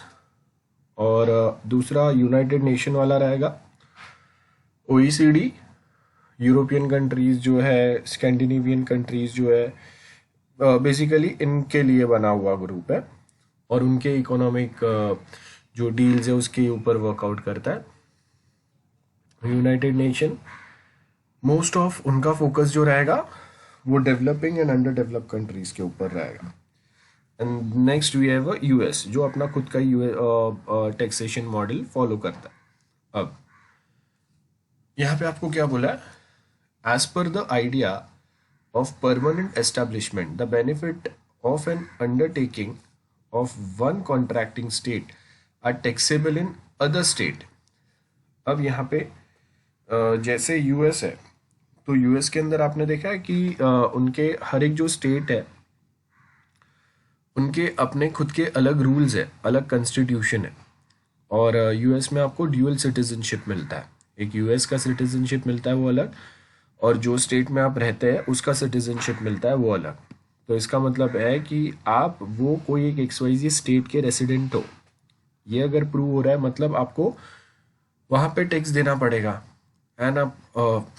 और दूसरा यूनाइटेड नेशन वाला रहेगा। OECD यूरोपियन कंट्रीज जो है, स्कैंडिनेवियन कंट्रीज जो है, बेसिकली इनके लिए बना हुआ ग्रुप है, और उनके इकोनॉमिक जो डील्स है उसके ऊपर वर्कआउट करता है। यूनाइटेड नेशन मोस्ट ऑफ उनका फोकस जो रहेगा वो developing and under develop countries के ऊपर रहेगा। And next we have US जो अपना खुद का टैक्सेशन मॉडल फॉलो करता है। अब यहाँ पे आपको क्या बोला है, as per the idea of permanent establishment the benefit of an undertaking of one contracting state are taxable in other state. अब यहाँ पे जैसे US है, तो US के अंदर आपने देखा है कि उनके हर एक जो स्टेट है उनके अपने खुद के अलग रूल्स है, अलग कॉन्स्टिट्यूशन है। और US में आपको ड्यूअल सिटीजनशिप मिलता है, एक US का सिटीजनशिप मिलता है वो अलग, और जो स्टेट में आप रहते हैं उसका सिटीजनशिप मिलता है वो अलग। तो इसका मतलब है कि आप वो कोई एक XYZ स्टेट के रेसिडेंट हो, ये अगर प्रूव हो रहा है मतलब आपको वहाँ पे टैक्स देना पड़ेगा। एंड आप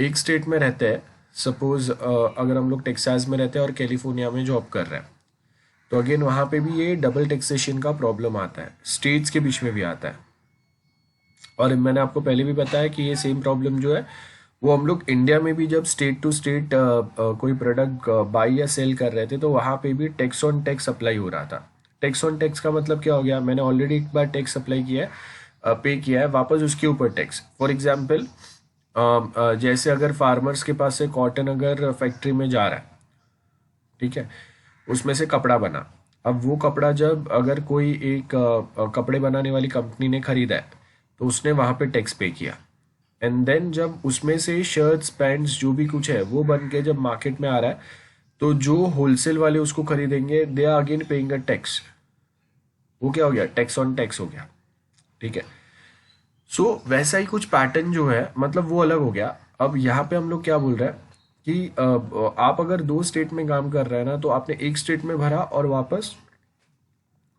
एक स्टेट में रहते हैं, सपोज अगर हम लोग टेक्सास में रहते हैं और कैलिफोर्निया में जॉब कर रहे हैं, तो अगेन वहाँ पे भी ये डबल टैक्सेशन का प्रॉब्लम आता है, स्टेट्स के बीच में भी आता है। और मैंने आपको पहले भी बताया कि ये सेम प्रॉब्लम जो है वो हम लोग इंडिया में भी जब स्टेट टू स्टेट कोई प्रोडक्ट बाई या सेल कर रहे थे तो वहाँ पे भी टैक्स ऑन टैक्स अप्लाई हो रहा था। टैक्स ऑन टैक्स का मतलब क्या हो गया, मैंने ऑलरेडी एक बार टैक्स अप्लाई किया है, पे किया है, वापस उसके ऊपर टैक्स। फॉर एग्जाम्पल जैसे अगर फार्मर्स के पास से कॉटन अगर फैक्ट्री में जा रहा है, ठीक है, उसमें से कपड़ा बना, अब वो कपड़ा जब अगर कोई एक कपड़े बनाने वाली कंपनी ने खरीदा है तो उसने वहाँ पे टैक्स पे किया। एंड देन जब उसमें से शर्ट्स पैंट्स जो भी कुछ है वो बन के जब मार्केट में आ रहा है तो जो होलसेल वाले उसको खरीदेंगे they are again paying a tax. वो क्या हो गया, टैक्स ऑन टैक्स हो गया, ठीक है। सो वैसा ही कुछ पैटर्न जो है मतलब वो अलग हो गया। अब यहाँ पे हम लोग क्या बोल रहे हैं कि आप अगर दो स्टेट में काम कर रहे हैं ना तो आपने एक स्टेट में भरा और वापस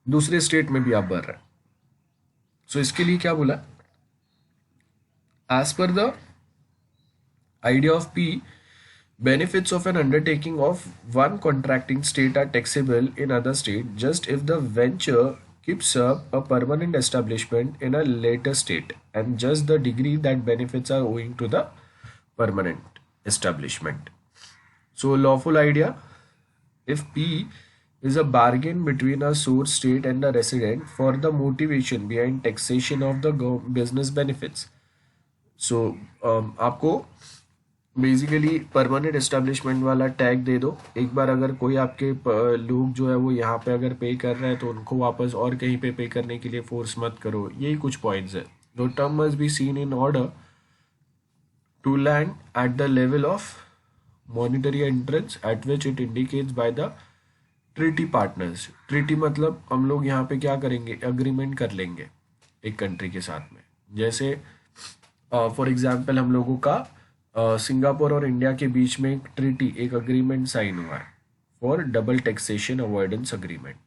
दूसरे स्टेट में भी आप भर रहे हैं। सो इसके लिए क्या बोला, as per the idea of P, benefits of an undertaking of one contracting state are taxable in other state just if the venture keeps up a permanent establishment in a later state and just the degree that benefits are owing to the permanent establishment. So lawful idea, if P is a bargain between a source state and a resident for the motivation behind taxation of the business benefits. So आपको basically permanent establishment वाला tag दे दो एक बार, अगर कोई आपके लोग जो है वो यहाँ पे अगर पे कर रहे हैं तो उनको वापस और कहीं पे करने के लिए फोर्स मत करो। यही कुछ पॉइंट्स है। The term must be seen in order to land at the level of monetary entrance at which it indicates by the treaty partners. Treaty मतलब हम लोग यहाँ पे क्या करेंगे, एग्रीमेंट कर लेंगे एक कंट्री के साथ में। जैसे फॉर एग्जाम्पल हम लोगों का सिंगापुर और इंडिया के बीच में एक ट्रीटी, एक अग्रीमेंट साइन हुआ है for double taxation avoidance agreement.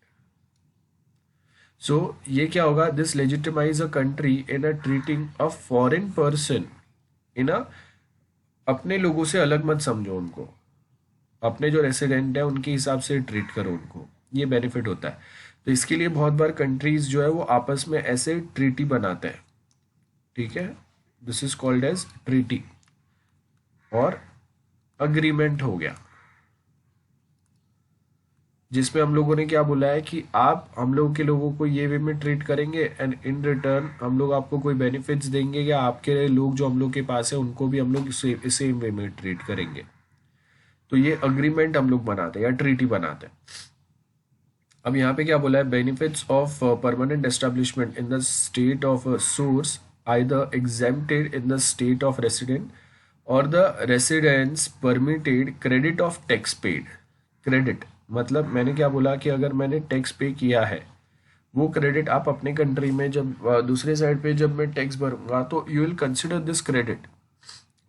So ये क्या होगा, this legitimize a country in a treating a foreign person in a, अपने लोगों से अलग मत समझो उनको, अपने जो रेसिडेंट है उनके हिसाब से ट्रीट करो उनको, ये बेनिफिट होता है। तो इसके लिए बहुत बार कंट्रीज जो है वो आपस में ऐसे ट्रीटी बनाते हैं, ठीक है, this is called as treaty और अग्रीमेंट हो गया, जिसमें हम लोगों ने क्या बोला है कि आप हम लोग के लोगों को ये वे में ट्रीट करेंगे एंड इन रिटर्न हम लोग आपको कोई बेनिफिट्स देंगे या आपके लोग जो हम लोग के पास है उनको भी हम लोग सेम वे में ट्रीट करेंगे। तो ये अग्रीमेंट हम लोग बनाते हैं या ट्रीटी बनाते हैं। अब यहाँ पे क्या बोला है, benefits of permanent establishment in the state of source either exempted in the state of resident or the residents permitted credit of tax paid. Credit मतलब मैंने क्या बोला कि अगर मैंने टैक्स पे किया है वो क्रेडिट आप अपने कंट्री में जब दूसरे साइड पे जब मैं टैक्स भरूंगा तो you will consider this credit,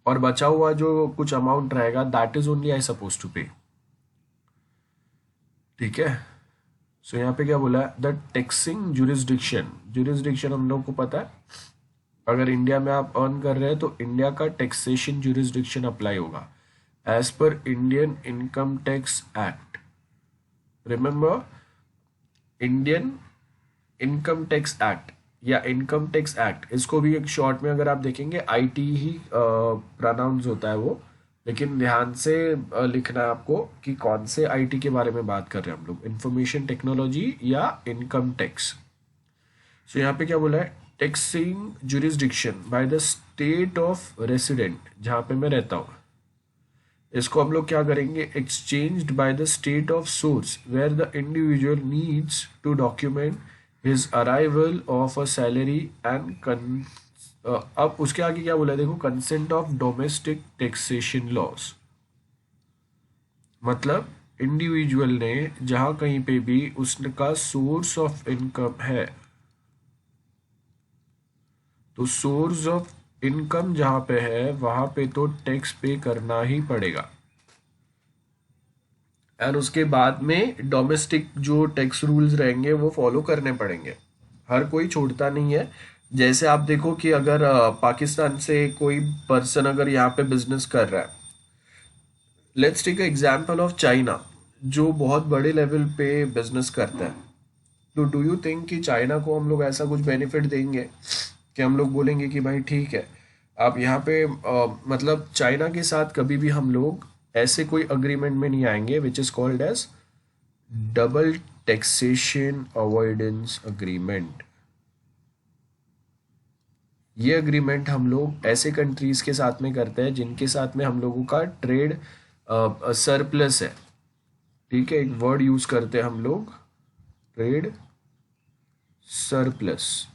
और बचा हुआ जो कुछ अमाउंट रहेगा that is only I suppose to pay, ठीक है। सो यहाँ पे क्या बोला है, द टैक्सिंग जुरिस्डिक्शन, जुरिस्डिक्शन हम लोग को पता है, अगर इंडिया में आप अर्न कर रहे हैं तो इंडिया का टैक्सेशन जुरिस्डिक्शन अप्लाई होगा as per Indian income tax act. Remember, Indian income tax act या इनकम टैक्स एक्ट, इसको भी एक शॉर्ट में अगर आप देखेंगे आईटी ही प्रोनाउंस होता है वो, लेकिन ध्यान से लिखना है आपको कि कौन से आईटी के बारे में बात कर रहे हैं हम लोग, इंफॉर्मेशन टेक्नोलॉजी या इनकम टैक्स। सो यहाँ पे क्या बोला है, taxing jurisdiction by the state of resident, जहाँ पे मैं रहता हूँ, इसको हम लोग क्या करेंगे, exchanged by the state of source where the individual needs to document his arrival of a salary and अब उसके आगे क्या बोला है देखो, consent of domestic taxation laws. मतलब इंडिविजुअल ने जहां कहीं पे भी उसका सोर्स ऑफ इनकम है, तो सोर्स ऑफ इनकम जहां पे है वहां पे तो टैक्स पे करना ही पड़ेगा। एंड उसके बाद में डोमेस्टिक जो टैक्स रूल्स रहेंगे वो फॉलो करने पड़ेंगे। हर कोई छोड़ता नहीं है। जैसे आप देखो कि अगर पाकिस्तान से कोई पर्सन अगर यहाँ पे बिजनेस कर रहा है, let's take example of China, जो बहुत बड़े लेवल पे बिजनेस करता है। तो डू यू थिंक कि चाइना को हम लोग ऐसा कुछ बेनिफिट देंगे कि हम लोग बोलेंगे कि भाई ठीक है आप यहाँ पे मतलब चाइना के साथ कभी भी हम लोग ऐसे कोई अग्रीमेंट में नहीं आएंगे which is called as double taxation avoidance agreement. ये अग्रीमेंट हम लोग ऐसे कंट्रीज के साथ में करते हैं जिनके साथ में हम लोगों का ट्रेड सरप्लस है। ठीक है, एक वर्ड यूज करते हैं हम लोग, ट्रेड सरप्लस।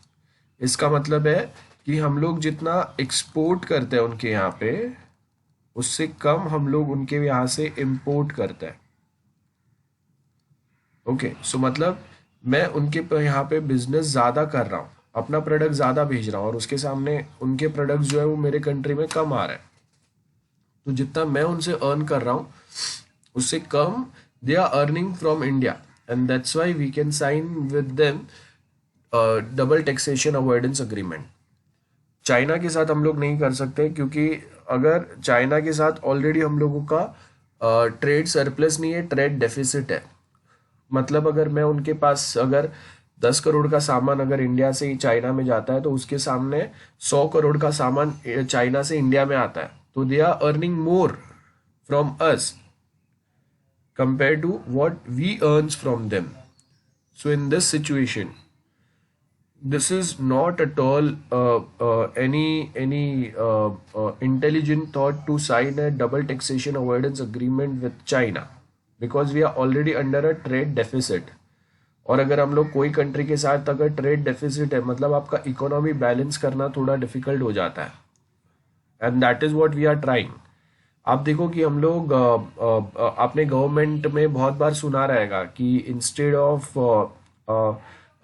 इसका मतलब है कि हम लोग जितना एक्सपोर्ट करते हैं उनके यहाँ पे, उससे कम हम लोग उनके यहाँ से इंपोर्ट करते हैं। ओके, सो मतलब मैं उनके यहाँ पे बिजनेस ज़्यादा कर रहा हूँ, अपना प्रोडक्ट ज़्यादा भेज रहा हूँ, और उसके सामने उनके प्रोडक्ट जो है वो मेरे कंट्री में कम आ रहा है। तो जितना मैं उनसे अर्न कर रहा हूँ उससे कम they are earning from India, and that's why we can sign with them double taxation avoidance agreement. China के साथ हम लोग नहीं कर सकते, क्योंकि अगर चाइना के साथ ऑलरेडी हम लोगों का ट्रेड सरप्लस नहीं है, ट्रेड डेफिसिट है। मतलब अगर मैं उनके पास अगर 10 करोड़ का सामान अगर इंडिया से ही चाइना में जाता है, तो उसके सामने 100 करोड़ का सामान चाइना से इंडिया में आता है, तो they are earning more from us compared to what we earns from them. So in this situation, this is not at all any intelligent thought to sign a double taxation avoidance agreement with China, because we are already under a trade deficit. और अगर हम लोग कोई country के साथ अगर trade deficit है, मतलब आपका इकोनॉमी बैलेंस करना थोड़ा डिफिकल्ट हो जाता है, and that is what we are trying. आप देखो कि हम लोग अपने गवर्नमेंट में बहुत बार सुना रहेगा कि instead of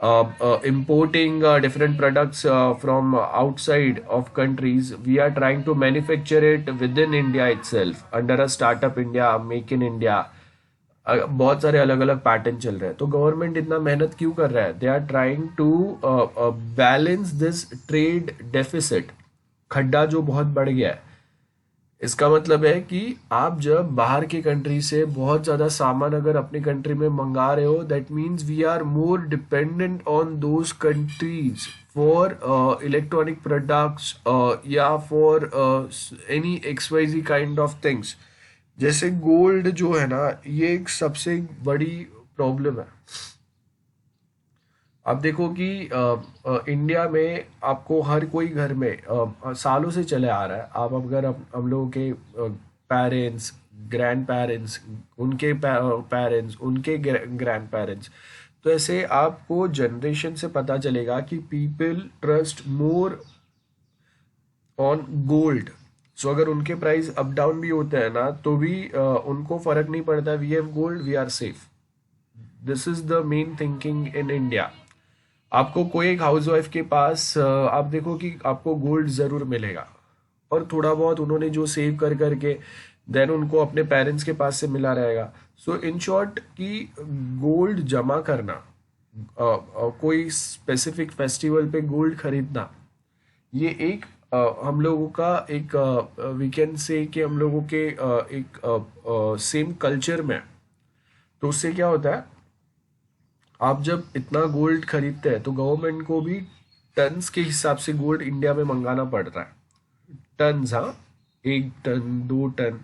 importing different products from outside of countries, we are trying to manufacture it within India itself under a startup India, make in India। बहुत सारे अलग अलग पैटर्न चल रहे हैं। तो गवर्नमेंट इतना मेहनत क्यों कर रहा है? They are trying to balance this trade deficit, खड्डा जो बहुत बढ़ गया है। इसका मतलब है कि आप जब बाहर की कंट्री से बहुत ज़्यादा सामान अगर अपनी कंट्री में मंगा रहे हो, that means we are more dependent on those countries for electronic products या for any XYZ kind of things. जैसे गोल्ड जो है ना, ये एक सबसे बड़ी प्रॉब्लम है। आप देखो कि इंडिया में आपको हर कोई घर में सालों से चले आ रहा है। आप अगर हम लोगों के पेरेंट्स, ग्रैंड पेरेंट्स, उनके पेरेंट्स, उनके ग्रैंड पेरेंट्स, तो ऐसे आपको जनरेशन से पता चलेगा कि people trust more on gold. So अगर उनके प्राइस अप डाउन भी होते हैं ना, तो भी उनको फर्क नहीं पड़ता। We have gold, we are safe. This is the main thinking in India. आपको कोई एक हाउसवाइफ के पास आप देखो कि आपको गोल्ड ज़रूर मिलेगा, और थोड़ा बहुत उन्होंने जो सेव कर करके देन उनको अपने पेरेंट्स के पास से मिला रहेगा। सो इन शॉर्ट कि गोल्ड जमा करना, कोई स्पेसिफिक फेस्टिवल पे गोल्ड खरीदना, ये एक हम लोगों का एक वी कैन से कि हम लोगों के एक सेम कल्चर में। तो उससे क्या होता है, आप जब इतना गोल्ड खरीदते हैं तो गवर्नमेंट को भी टन्स के हिसाब से गोल्ड इंडिया में मंगाना पड़ रहा है। टन्स, हाँ, 1 टन 2 टन,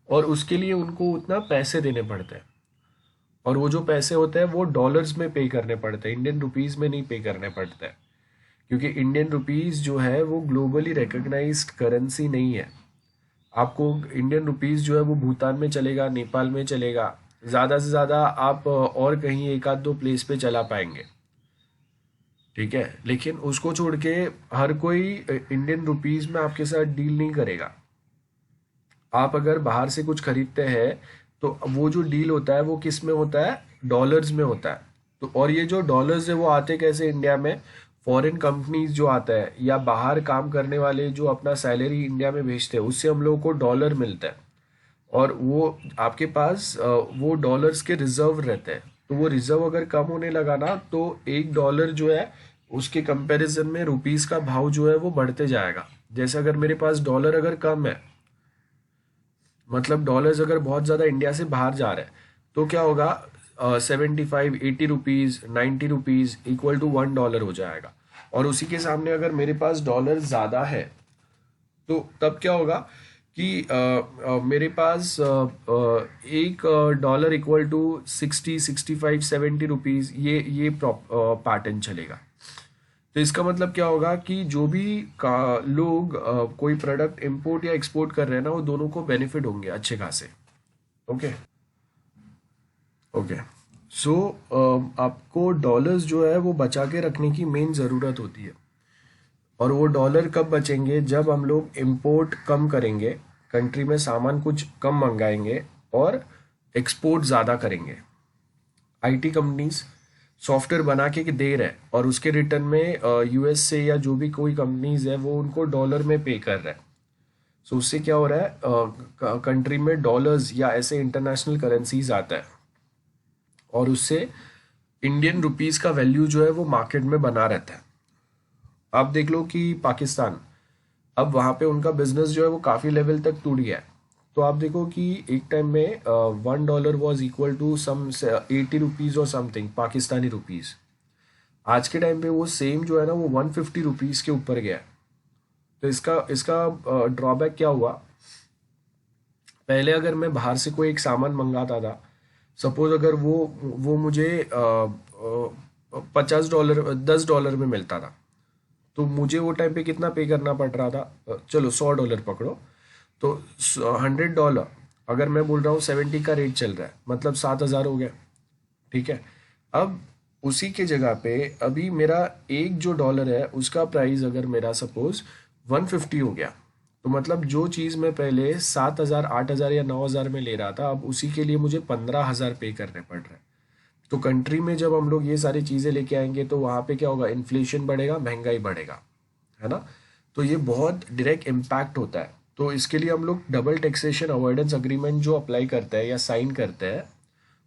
और उसके लिए उनको उतना पैसे देने पड़ते हैं। और वो जो पैसे होते हैं वो डॉलर्स में पे करने पड़ते हैं, इंडियन रुपीज़ में नहीं पे करने पड़ते हैं, क्योंकि इंडियन रुपीज़ जो है वो ग्लोबली रिकग्नाइज्ड करेंसी नहीं है। आपको इंडियन रुपीज़ जो है वो भूटान में चलेगा, नेपाल में चलेगा, ज़्यादा से ज़्यादा आप और कहीं 1 आध 2 प्लेस पे चला पाएंगे। ठीक है, लेकिन उसको छोड़ के हर कोई इंडियन रुपीज़ में आपके साथ डील नहीं करेगा। आप अगर बाहर से कुछ खरीदते हैं तो वो जो डील होता है वो किस में होता है? डॉलर्स में होता है। तो और ये जो डॉलर्स है वो आते कैसे इंडिया में? फॉरेन कंपनीज जो आता है या बाहर काम करने वाले जो अपना सैलरी इंडिया में भेजते हैं, उससे हम लोगों को डॉलर मिलता है। और वो आपके पास वो डॉलर्स के रिजर्व रहते हैं, तो वो रिजर्व अगर कम होने लगा ना तो एक डॉलर जो है उसके कंपैरिजन में रुपीस का भाव जो है वो बढ़ते जाएगा। जैसे अगर मेरे पास डॉलर अगर कम है, मतलब डॉलर्स अगर बहुत ज़्यादा इंडिया से बाहर जा रहे हैं, तो क्या होगा, 75 80 रुपीज़ 90 रुपीज़ इक्वल टू $1 हो जाएगा। और उसी के सामने अगर मेरे पास डॉलर ज़्यादा है तो तब क्या होगा कि मेरे पास एक डॉलर इक्वल टू 60 65 70 रुपीज़, ये पैटर्न चलेगा। तो इसका मतलब क्या होगा कि जो भी लोग कोई प्रोडक्ट इंपोर्ट या एक्सपोर्ट कर रहे हैं ना, वो दोनों को बेनिफिट होंगे अच्छे खासे। Okay okay. सो आपको डॉलर्स जो है वो बचा के रखने की मेन ज़रूरत होती है। और वो डॉलर कब बचेंगे, जब हम लोग इंपोर्ट कम करेंगे, कंट्री में सामान कुछ कम मंगाएंगे और एक्सपोर्ट ज़्यादा करेंगे। आईटी कंपनीज सॉफ्टवेयर बना के दे रहे हैं और उसके रिटर्न में यूएस से या जो भी कोई कंपनीज है वो उनको डॉलर में पे कर रहा है। सो उससे क्या हो रहा है, कंट्री में डॉलर्स या ऐसे इंटरनेशनल करेंसीज आता है और उससे इंडियन रुपीस का वैल्यू जो है वो मार्केट में बना रहता है। आप देख लो कि पाकिस्तान, अब वहाँ पे उनका बिजनेस जो है वो काफ़ी लेवल तक टूट गया है। तो आप देखो कि एक टाइम में $1 was equal to some 80 rupees और समथिंग पाकिस्तानी रुपीज़। आज के टाइम पे वो सेम जो है ना वो 150 रुपीज़ के ऊपर गया है। तो इसका इसका ड्रॉबैक क्या हुआ, पहले अगर मैं बाहर से कोई एक सामान मंगाता था, सपोज अगर वो मुझे $50 $10 में मिलता था, तो मुझे वो टाइम पे कितना पे करना पड़ रहा था, चलो $100 पकड़ो, तो $100 अगर मैं बोल रहा हूँ 70 का रेट चल रहा है, मतलब 7,000 हो गया। ठीक है, अब उसी के जगह पे अभी मेरा एक जो डॉलर है उसका प्राइस अगर मेरा सपोज 150 हो गया, तो मतलब जो चीज़ मैं पहले 7,000 8,000 या 9,000 में ले रहा था, अब उसी के लिए मुझे 15,000 पे करने पड़ रहे हैं। तो कंट्री में जब हम लोग ये सारी चीज़ें लेके आएंगे तो वहाँ पे क्या होगा, इन्फ्लेशन बढ़ेगा, महंगाई बढ़ेगा, है ना। तो ये बहुत डायरेक्ट इम्पैक्ट होता है। तो इसके लिए हम लोग डबल टैक्सेशन अवॉइडेंस अग्रीमेंट जो अप्लाई करते हैं या साइन करते हैं,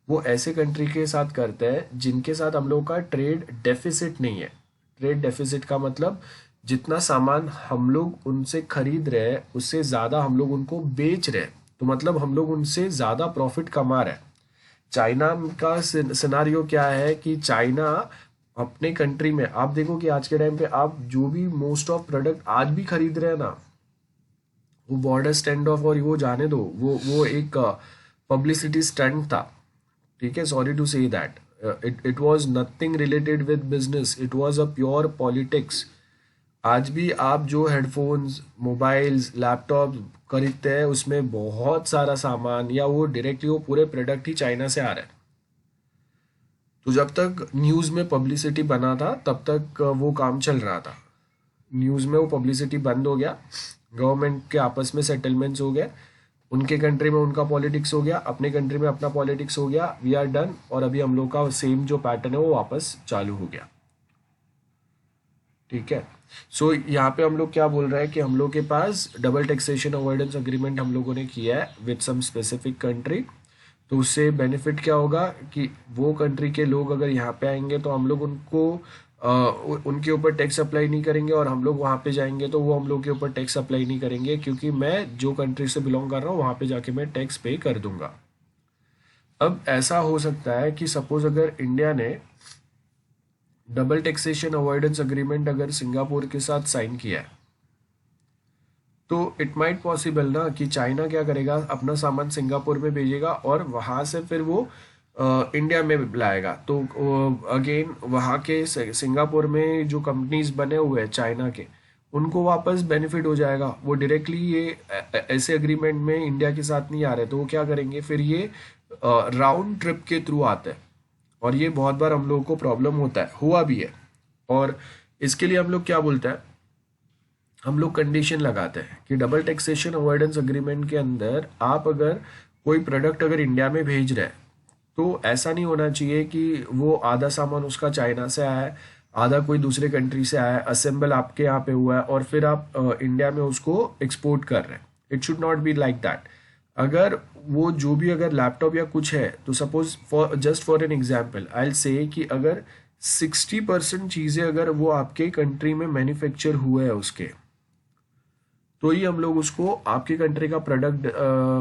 वो ऐसे कंट्री के साथ करते हैं जिनके साथ हम लोग का ट्रेड डेफिसिट नहीं है। ट्रेड डेफिसिट का मतलब जितना सामान हम लोग उनसे खरीद रहे हैं उससे ज़्यादा हम लोग उनको बेच रहे हैं, तो मतलब हम लोग उनसे ज़्यादा प्रॉफिट कमा रहे हैं। चाइना का सिनारियो क्या है कि चाइना अपने कंट्री में, आप देखो कि आज के टाइम पे आप जो भी मोस्ट ऑफ प्रोडक्ट आज भी खरीद रहे हैं ना, वो बॉर्डर स्टैंड ऑफ और वो जाने दो, वो एक पब्लिसिटी स्टंट था। ठीक है, sorry to say that, it was nothing related with business, it was a pure politics. आज भी आप जो हेडफोन्स, मोबाइल्स, लैपटॉप खरीदते हैं उसमें बहुत सारा सामान या वो डायरेक्टली वो पूरे प्रोडक्ट ही चाइना से आ रहा है। तो जब तक न्यूज़ में पब्लिसिटी बना था तब तक वो काम चल रहा था। न्यूज़ में वो पब्लिसिटी बंद हो गया, गवर्नमेंट के आपस में सेटलमेंट्स हो गए, उनके कंट्री में उनका पॉलिटिक्स हो गया, अपने कंट्री में अपना पॉलिटिक्स हो गया, वी आर डन। और अभी हम लोग का सेम जो पैटर्न है वो वापस चालू हो गया। ठीक है, सो यहाँ पे हम लोग क्या बोल रहे हैं कि हम लोग के पास डबल टैक्सेशन अवॉइडेंस अग्रीमेंट हम लोगों ने किया है विद सम स्पेसिफिक कंट्री। तो उससे बेनिफिट क्या होगा कि वो कंट्री के लोग अगर यहाँ पे आएंगे तो हम लोग उनको उनके ऊपर टैक्स अप्लाई नहीं करेंगे, और हम लोग वहाँ पे जाएंगे तो वो हम लोग के ऊपर टैक्स अप्लाई नहीं करेंगे, क्योंकि मैं जो कंट्री से बिलोंग कर रहा हूँ वहाँ पे जाके मैं टैक्स पे कर दूंगा। अब ऐसा हो सकता है कि सपोज अगर इंडिया ने डबल टैक्सेशन अवॉइडेंस अग्रीमेंट अगर सिंगापुर के साथ साइन किया है, तो इट माइट पॉसिबल ना कि चाइना क्या करेगा, अपना सामान सिंगापुर में भेजेगा और वहाँ से फिर वो इंडिया में लाएगा। तो अगेन वहाँ के सिंगापुर में जो कंपनीज बने हुए हैं चाइना के, उनको वापस बेनिफिट हो जाएगा। वो डायरेक्टली ये ऐसे अग्रीमेंट में इंडिया के साथ नहीं आ रहे, तो वो क्या करेंगे, फिर ये राउंड ट्रिप के थ्रू आते हैं। और ये बहुत बार हम लोगों को प्रॉब्लम होता है, हुआ भी है। और इसके लिए हम लोग क्या बोलते हैं, हम लोग कंडीशन लगाते हैं कि डबल टैक्सेशन अवॉइडेंस अग्रीमेंट के अंदर आप अगर कोई प्रोडक्ट अगर इंडिया में भेज रहे हैं, तो ऐसा नहीं होना चाहिए कि वो आधा सामान उसका चाइना से आया है, आधा कोई दूसरे कंट्री से आया है, असेंबल आपके यहाँ पे हुआ है और फिर आप इंडिया में उसको एक्सपोर्ट कर रहे हैं। It should not be like that. अगर वो जो भी अगर लैपटॉप या कुछ है, तो suppose for just for an example I will say कि अगर 60% चीज़ें अगर वो आपके कंट्री में मैन्युफैक्चर हुए है उसके, तो ही हम लोग उसको आपके कंट्री का प्रोडक्ट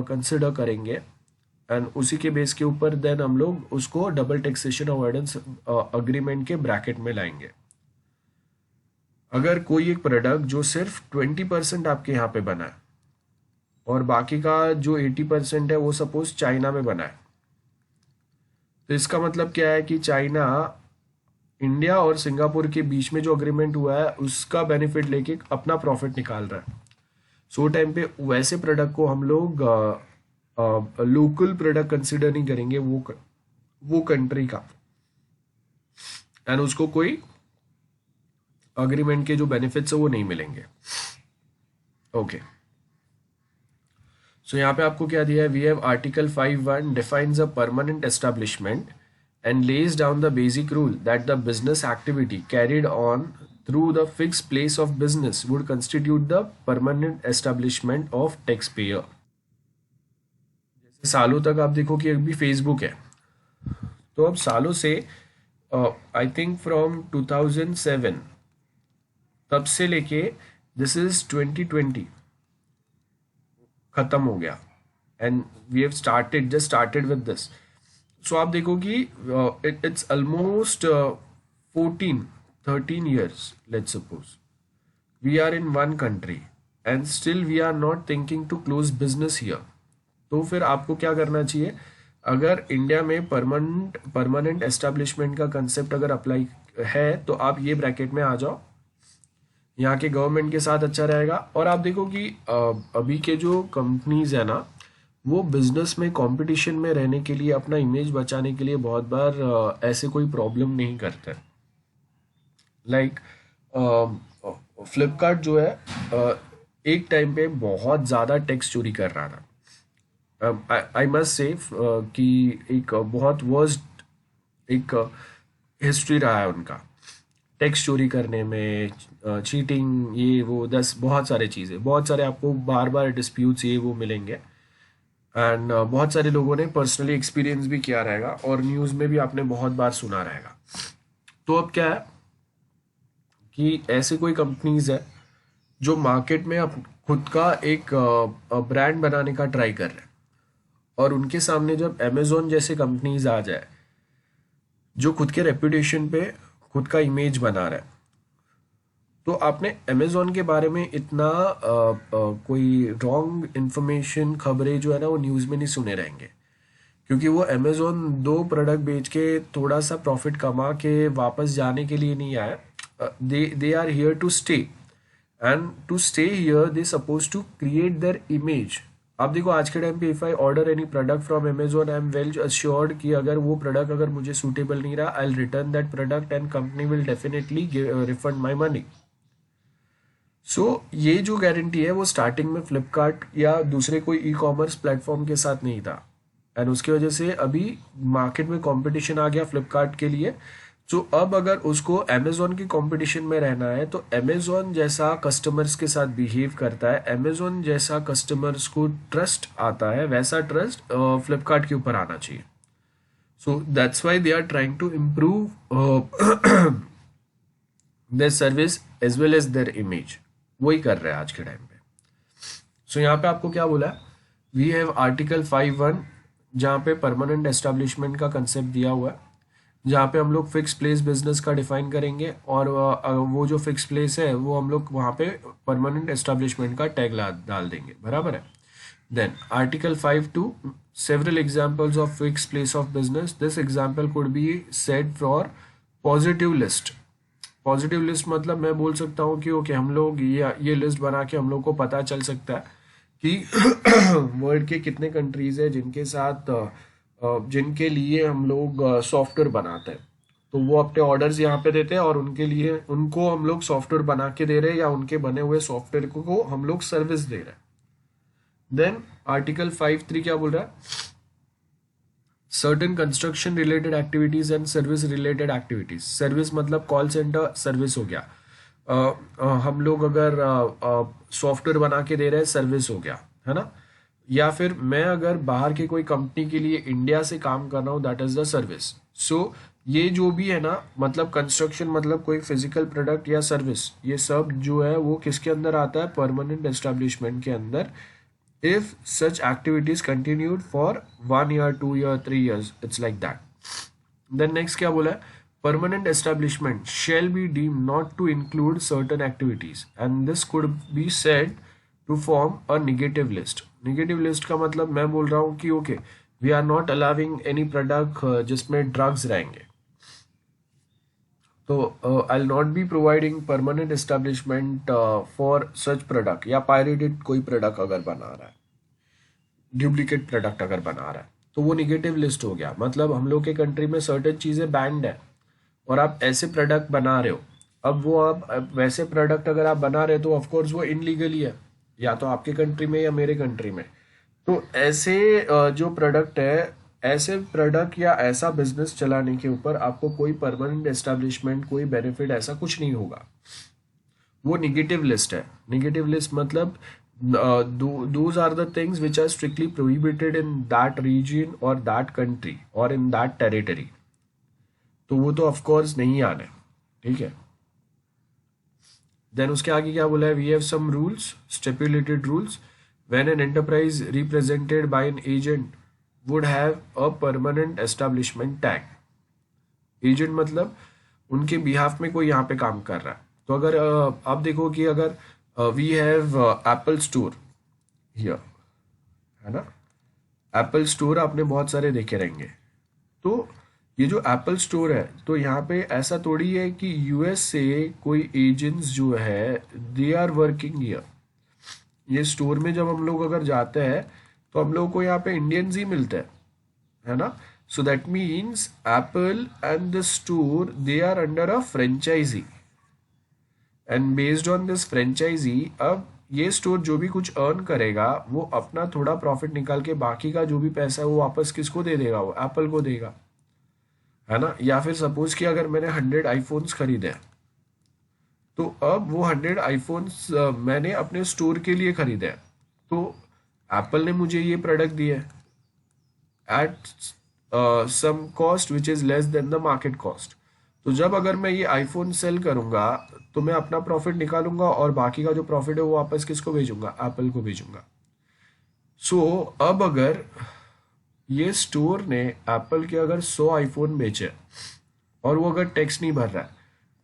कंसिडर करेंगे, एंड उसी के बेस के ऊपर देन हम लोग उसको डबल टैक्सेशन अवॉइडेंस अग्रीमेंट के ब्रैकेट में लाएंगे। अगर कोई एक प्रोडक्ट जो सिर्फ 20% आपके यहाँ पे बना है और बाकी का जो 80% है वो सपोज चाइना में बना है, तो इसका मतलब क्या है कि चाइना इंडिया और सिंगापुर के बीच में जो अग्रीमेंट हुआ है उसका बेनिफिट लेके अपना प्रॉफिट निकाल रहा है। सो टाइम पे वैसे प्रोडक्ट को हम लोग लोकल प्रोडक्ट कंसिडर नहीं करेंगे वो कंट्री का, एंड उसको कोई अग्रीमेंट के जो बेनिफिट्स है वो नहीं मिलेंगे। ओके, सो यहाँ पे आपको क्या दिया है, we have article 5(1) defines a permanent establishment and lays down the basic rule that the business activity carried on through the fixed place of business would constitute the permanent establishment of taxpayer। जैसे सालों तक आप देखो कि अभी Facebook है, तो अब सालों से आई थिंक फ्रॉम 2007 तब से लेके दिस इज 2020 खत्म हो गया, and we have started with this. So आप देखो कि it's almost 13 years, let's suppose we are in one country and still we are not thinking to close business here। तो फिर आपको क्या करना चाहिए, अगर इंडिया में परमानेंट एस्टेब्लिशमेंट का कंसेप्ट अगर अप्लाई है तो आप ये ब्रैकेट में आ जाओ, यहाँ के गवर्नमेंट के साथ अच्छा रहेगा। और आप देखो कि अभी के जो कंपनीज है ना, वो बिजनेस में कंपटीशन में रहने के लिए, अपना इमेज बचाने के लिए बहुत बार ऐसे कोई प्रॉब्लम नहीं करते। लाइक फ्लिपकार्ट जो है एक टाइम पे बहुत ज़्यादा टैक्स चोरी कर रहा था। आई मस्ट से कि एक बहुत वर्स्ट एक हिस्ट्री रहा है उनका टैक्स चोरी करने में, चीटिंग, ये वो 10 बहुत सारे चीज़ें, बहुत सारे आपको बार बार डिस्प्यूट्स ये वो मिलेंगे, एंड बहुत सारे लोगों ने पर्सनली एक्सपीरियंस भी किया रहेगा और न्यूज़ में भी आपने बहुत बार सुना रहेगा। तो अब क्या है कि ऐसे कोई कंपनीज है जो मार्केट में खुद का एक ब्रांड बनाने का ट्राई कर रहे हैं, और उनके सामने जब अमेजोन जैसे कंपनीज आ जाए जो खुद के रेपुटेशन पे खुद का इमेज बना रहा है, तो आपने अमेजोन के बारे में इतना कोई रॉन्ग इन्फॉर्मेशन, खबरें जो है ना वो न्यूज़ में नहीं सुने रहेंगे, क्योंकि वो अमेजोन 2 प्रोडक्ट बेच के थोड़ा सा प्रॉफिट कमा के वापस जाने के लिए नहीं आए। They are here to stay, and to stay here they suppose to create their image. आप देखो आज के टाइम पे if I order any product from Amazon, I am well assured कि अगर वो प्रोडक्ट अगर मुझे सूटेबल नहीं रहा, I will return that product and company will definitely refund my money. So ये जो गारंटी है वो स्टार्टिंग में फ्लिपकार्ट या दूसरे कोई ई कॉमर्स प्लेटफॉर्म के साथ नहीं था, एंड उसकी वजह से अभी मार्केट में कंपटीशन आ गया फ्लिपकार्ट के लिए। तो अब अगर उसको अमेजोन की कंपटीशन में रहना है, तो अमेजोन जैसा कस्टमर्स के साथ बिहेव करता है, अमेजोन जैसा कस्टमर्स को ट्रस्ट आता है, वैसा ट्रस्ट फ्लिपकार्ट के ऊपर आना चाहिए। So that's why they are trying to improve their service as well as their image. वही कर रहे हैं आज के टाइम पे। सो यहाँ पे आपको क्या बोला है, वी हैव आर्टिकल 5(1) जहाँ पे परमानेंट एस्टेब्लिशमेंट का कंसेप्ट दिया हुआ है, जहाँ पे हम लोग फिक्स प्लेस बिजनेस का डिफाइन करेंगे, और वो जो फिक्स प्लेस है वो हम लोग वहाँ पे परमानेंट एस्टेब्लिशमेंट का टैग डाल देंगे, बराबर है। Then article 5(2) several examples of fix place of business, this example could be said for positive list. Positive list मतलब मैं बोल सकता हूँ कि ओके हम लोग ये लिस्ट बना के हम लोग को पता चल सकता है कि वर्ल्ड के कितने कंट्रीज है जिनके साथ जिनके लिए हम लोग सॉफ्टवेयर बनाते हैं, तो वो अपने ऑर्डर्स यहाँ पे देते हैं और उनके लिए उनको हम लोग सॉफ्टवेयर बना के दे रहे हैं या उनके बने हुए सॉफ्टवेयर को हम लोग सर्विस दे रहे हैं। देन आर्टिकल 5(3) क्या बोल रहा है, certain construction related activities and service related activities. Service मतलब कॉल सेंटर सर्विस हो गया, हम लोग अगर सॉफ्टवेयर बना के दे रहे हैं सर्विस हो गया, है ना। या फिर मैं अगर बाहर के कोई कंपनी के लिए इंडिया से काम कर रहा हूँ, दैट इज द सर्विस। सो ये जो भी है ना, मतलब कंस्ट्रक्शन मतलब कोई फिजिकल प्रोडक्ट या सर्विस, ये सब जो है वो किसके अंदर आता है, परमानेंट एस्टेब्लिशमेंट के अंदर। If such activities continued for 1 year 2 year 3 years, it's like that. Then next क्या बोला है, permanent establishment shall be deem not to include certain activities and this could be said to form a negative list. Negative list का मतलब मैं बोल रहा हूँ कि okay, we are not allowing any product जिसमें ड्रग्स रहेंगे, तो I will not be providing permanent establishment for such product. या पायरेटेड कोई प्रोडक्ट अगर बना रहा है, डुप्लीकेट प्रोडक्ट अगर बना रहा है, तो वो निगेटिव लिस्ट हो गया। मतलब हम लोग के कंट्री में सर्टेन चीज़ें बैंड है और आप ऐसे प्रोडक्ट बना रहे हो, अब वो आप वैसे प्रोडक्ट अगर आप बना रहे हो तो ऑफकोर्स वो इनलीगली है, या तो आपके कंट्री में या मेरे कंट्री में। तो ऐसे जो प्रोडक्ट है, ऐसे प्रोडक्ट या ऐसा बिजनेस चलाने के ऊपर आपको कोई परमानेंट एस्टेब्लिशमेंट, कोई बेनिफिट ऐसा कुछ नहीं होगा। वो निगेटिव लिस्ट है। निगेटिव लिस्ट मतलब those are the things which are strictly prohibited in that region और दैट कंट्री और इन दैट टेरिटरी, तो वो तो ऑफकोर्स नहीं आना है, ठीक है। देन उसके आगे क्या बोला है, we have some rules, stipulated rules, when an enterprise represented by an agent would have a permanent establishment tag. Agent मतलब उनके बिहाफ में कोई यहाँ पे काम कर रहा है। तो अगर आप देखो कि अगर we have Apple store here, है ना, एप्पल स्टोर आपने बहुत सारे देखे रहेंगे। तो ये जो एप्पल स्टोर है, तो यहाँ पे ऐसा थोड़ी है कि यूएस से कोई एजेंट्स जो है दे आर वर्किंग हियर। ये स्टोर में जब हम लोग अगर जाते हैं तो हम लोग को यहाँ पे इंडियंस ही मिलते हैं, है ना। So that means Apple and the store they are under a franchise, and based on this franchise अब ये स्टोर जो भी कुछ अर्न करेगा वो अपना थोड़ा प्रॉफिट निकाल के बाकी का जो भी पैसा है वो वापस किसको दे देगा, वो एप्पल को देगा, है ना। या फिर सपोज कि अगर मैंने 100 आईफोन्स खरीदे, तो अब वो 100 आईफोन्स मैंने अपने स्टोर के लिए खरीदे हैं, तो एप्पल ने मुझे ये प्रोडक्ट दिए at some cost which is less than the market cost. तो जब अगर मैं ये आईफोन सेल करूंगा तो मैं अपना प्रॉफिट निकालूंगा और बाकी का जो प्रॉफिट है वो वापस किसको भेजूंगा, एप्पल को भेजूंगा। सो अब अगर ये स्टोर ने एप्पल के अगर 100 आईफोन बेचे और वो अगर टैक्स नहीं भर रहा है,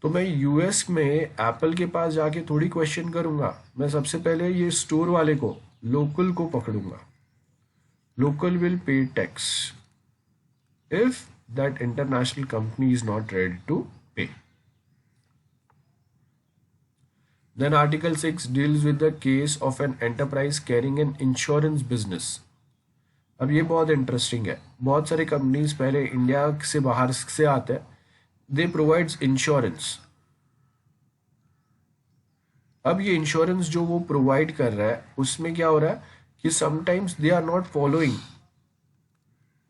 तो मैं यूएस में एप्पल के पास जाके थोड़ी क्वेश्चन करूंगा। मैं सबसे पहले ये स्टोर वाले को, लोकल को पकड़ूंगा। Local will pay tax if that international company is not ready to pay. Then Article 6 deals with the case of an enterprise carrying an insurance business. अब ये बहुत इंटरेस्टिंग है। बहुत सारे कंपनीज पहले इंडिया से बाहर से आते हैं, दे प्रोवाइड्स इंश्योरेंस। अब ये इंश्योरेंस जो वो प्रोवाइड कर रहा है उसमें क्या हो रहा है कि sometimes they are not following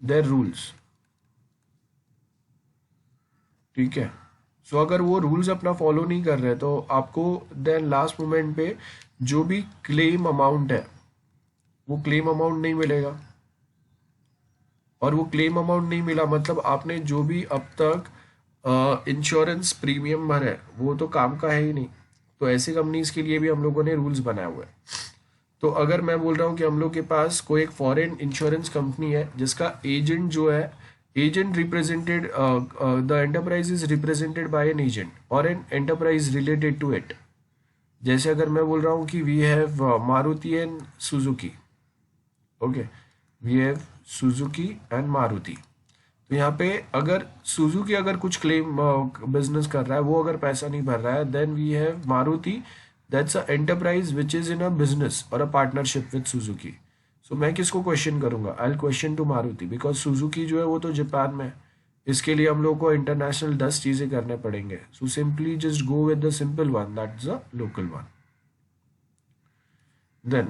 their rules, ठीक है। सो अगर वो रूल्स अपना फॉलो नहीं कर रहे तो आपको देन लास्ट मोमेंट पे जो भी क्लेम अमाउंट है वो क्लेम अमाउंट नहीं मिलेगा। और वो क्लेम अमाउंट नहीं मिला मतलब आपने जो भी अब तक इंश्योरेंस प्रीमियम भरा है वो तो काम का है ही नहीं। तो ऐसी कंपनीज के लिए भी हम लोगों ने रूल्स बनाए हुए हैं। तो अगर मैं बोल रहा हूँ कि हम लोग के पास कोई एक फॉरेन इंश्योरेंस कंपनी है जिसका एजेंट जो है, agent represented, the enterprise is represented by an agent और an enterprise related to it. जैसे अगर मैं बोल रहा हूँ कि we have Maruti and Suzuki, okay, we have Suzuki and Maruti. तो यहाँ पे अगर सुजुकी अगर कुछ क्लेम बिजनेस कर रहा है, वो अगर पैसा नहीं भर रहा है, then we have Maruti, that's a enterprise which is in a business और a partnership with Suzuki. So मैं किसको क्वेश्चन करूंगा, I will question to Maruti, because Suzuki जो है वो तो जापान में है। इसके लिए हम लोग को इंटरनेशनल 10 चीजें करने पड़ेंगे। So simply just go with the simple one, that's a local one. Then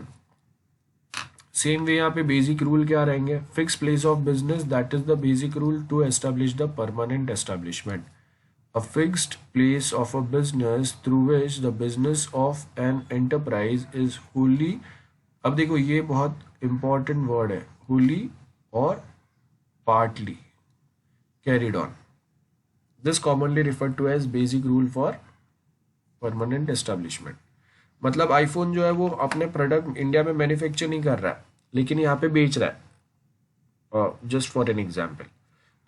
same way यहाँ पे बेसिक रूल क्या रहेंगे, fix place of business, that is the basic rule to establish the permanent establishment. A fixed place of a business through which the business of an enterprise is wholly अब देखो ये बहुत important word है, wholly और partly carried on. This commonly referred to as basic rule for permanent establishment. मतलब iPhone जो है वो अपने प्रोडक्ट इंडिया में मैन्युफैक्चर नहीं कर रहा है, लेकिन यहाँ पे बेच रहा है, जस्ट फॉर एन एग्जाम्पल।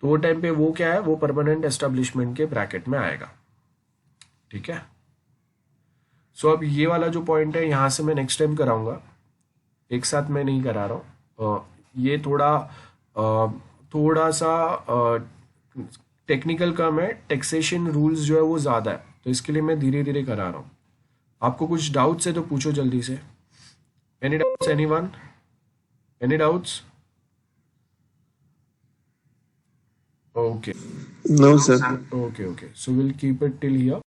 तो वो टाइम पे वो क्या है, वो परमानेंट एस्टेब्लिशमेंट के ब्रैकेट में आएगा। ठीक है। सो अब ये वाला जो पॉइंट है यहाँ से मैं नेक्स्ट टाइम कराऊंगा, एक साथ मैं नहीं करा रहा हूँ। ये थोड़ा सा टेक्निकल कम है, टैक्सेशन रूल्स जो है वो ज़्यादा है, तो इसके लिए मैं धीरे धीरे करा रहा हूँ। आपको कुछ डाउट्स है तो पूछो जल्दी से। Any doubts anyone? Any doubts? Okay No, sir. Okay okay, so will keep it till here.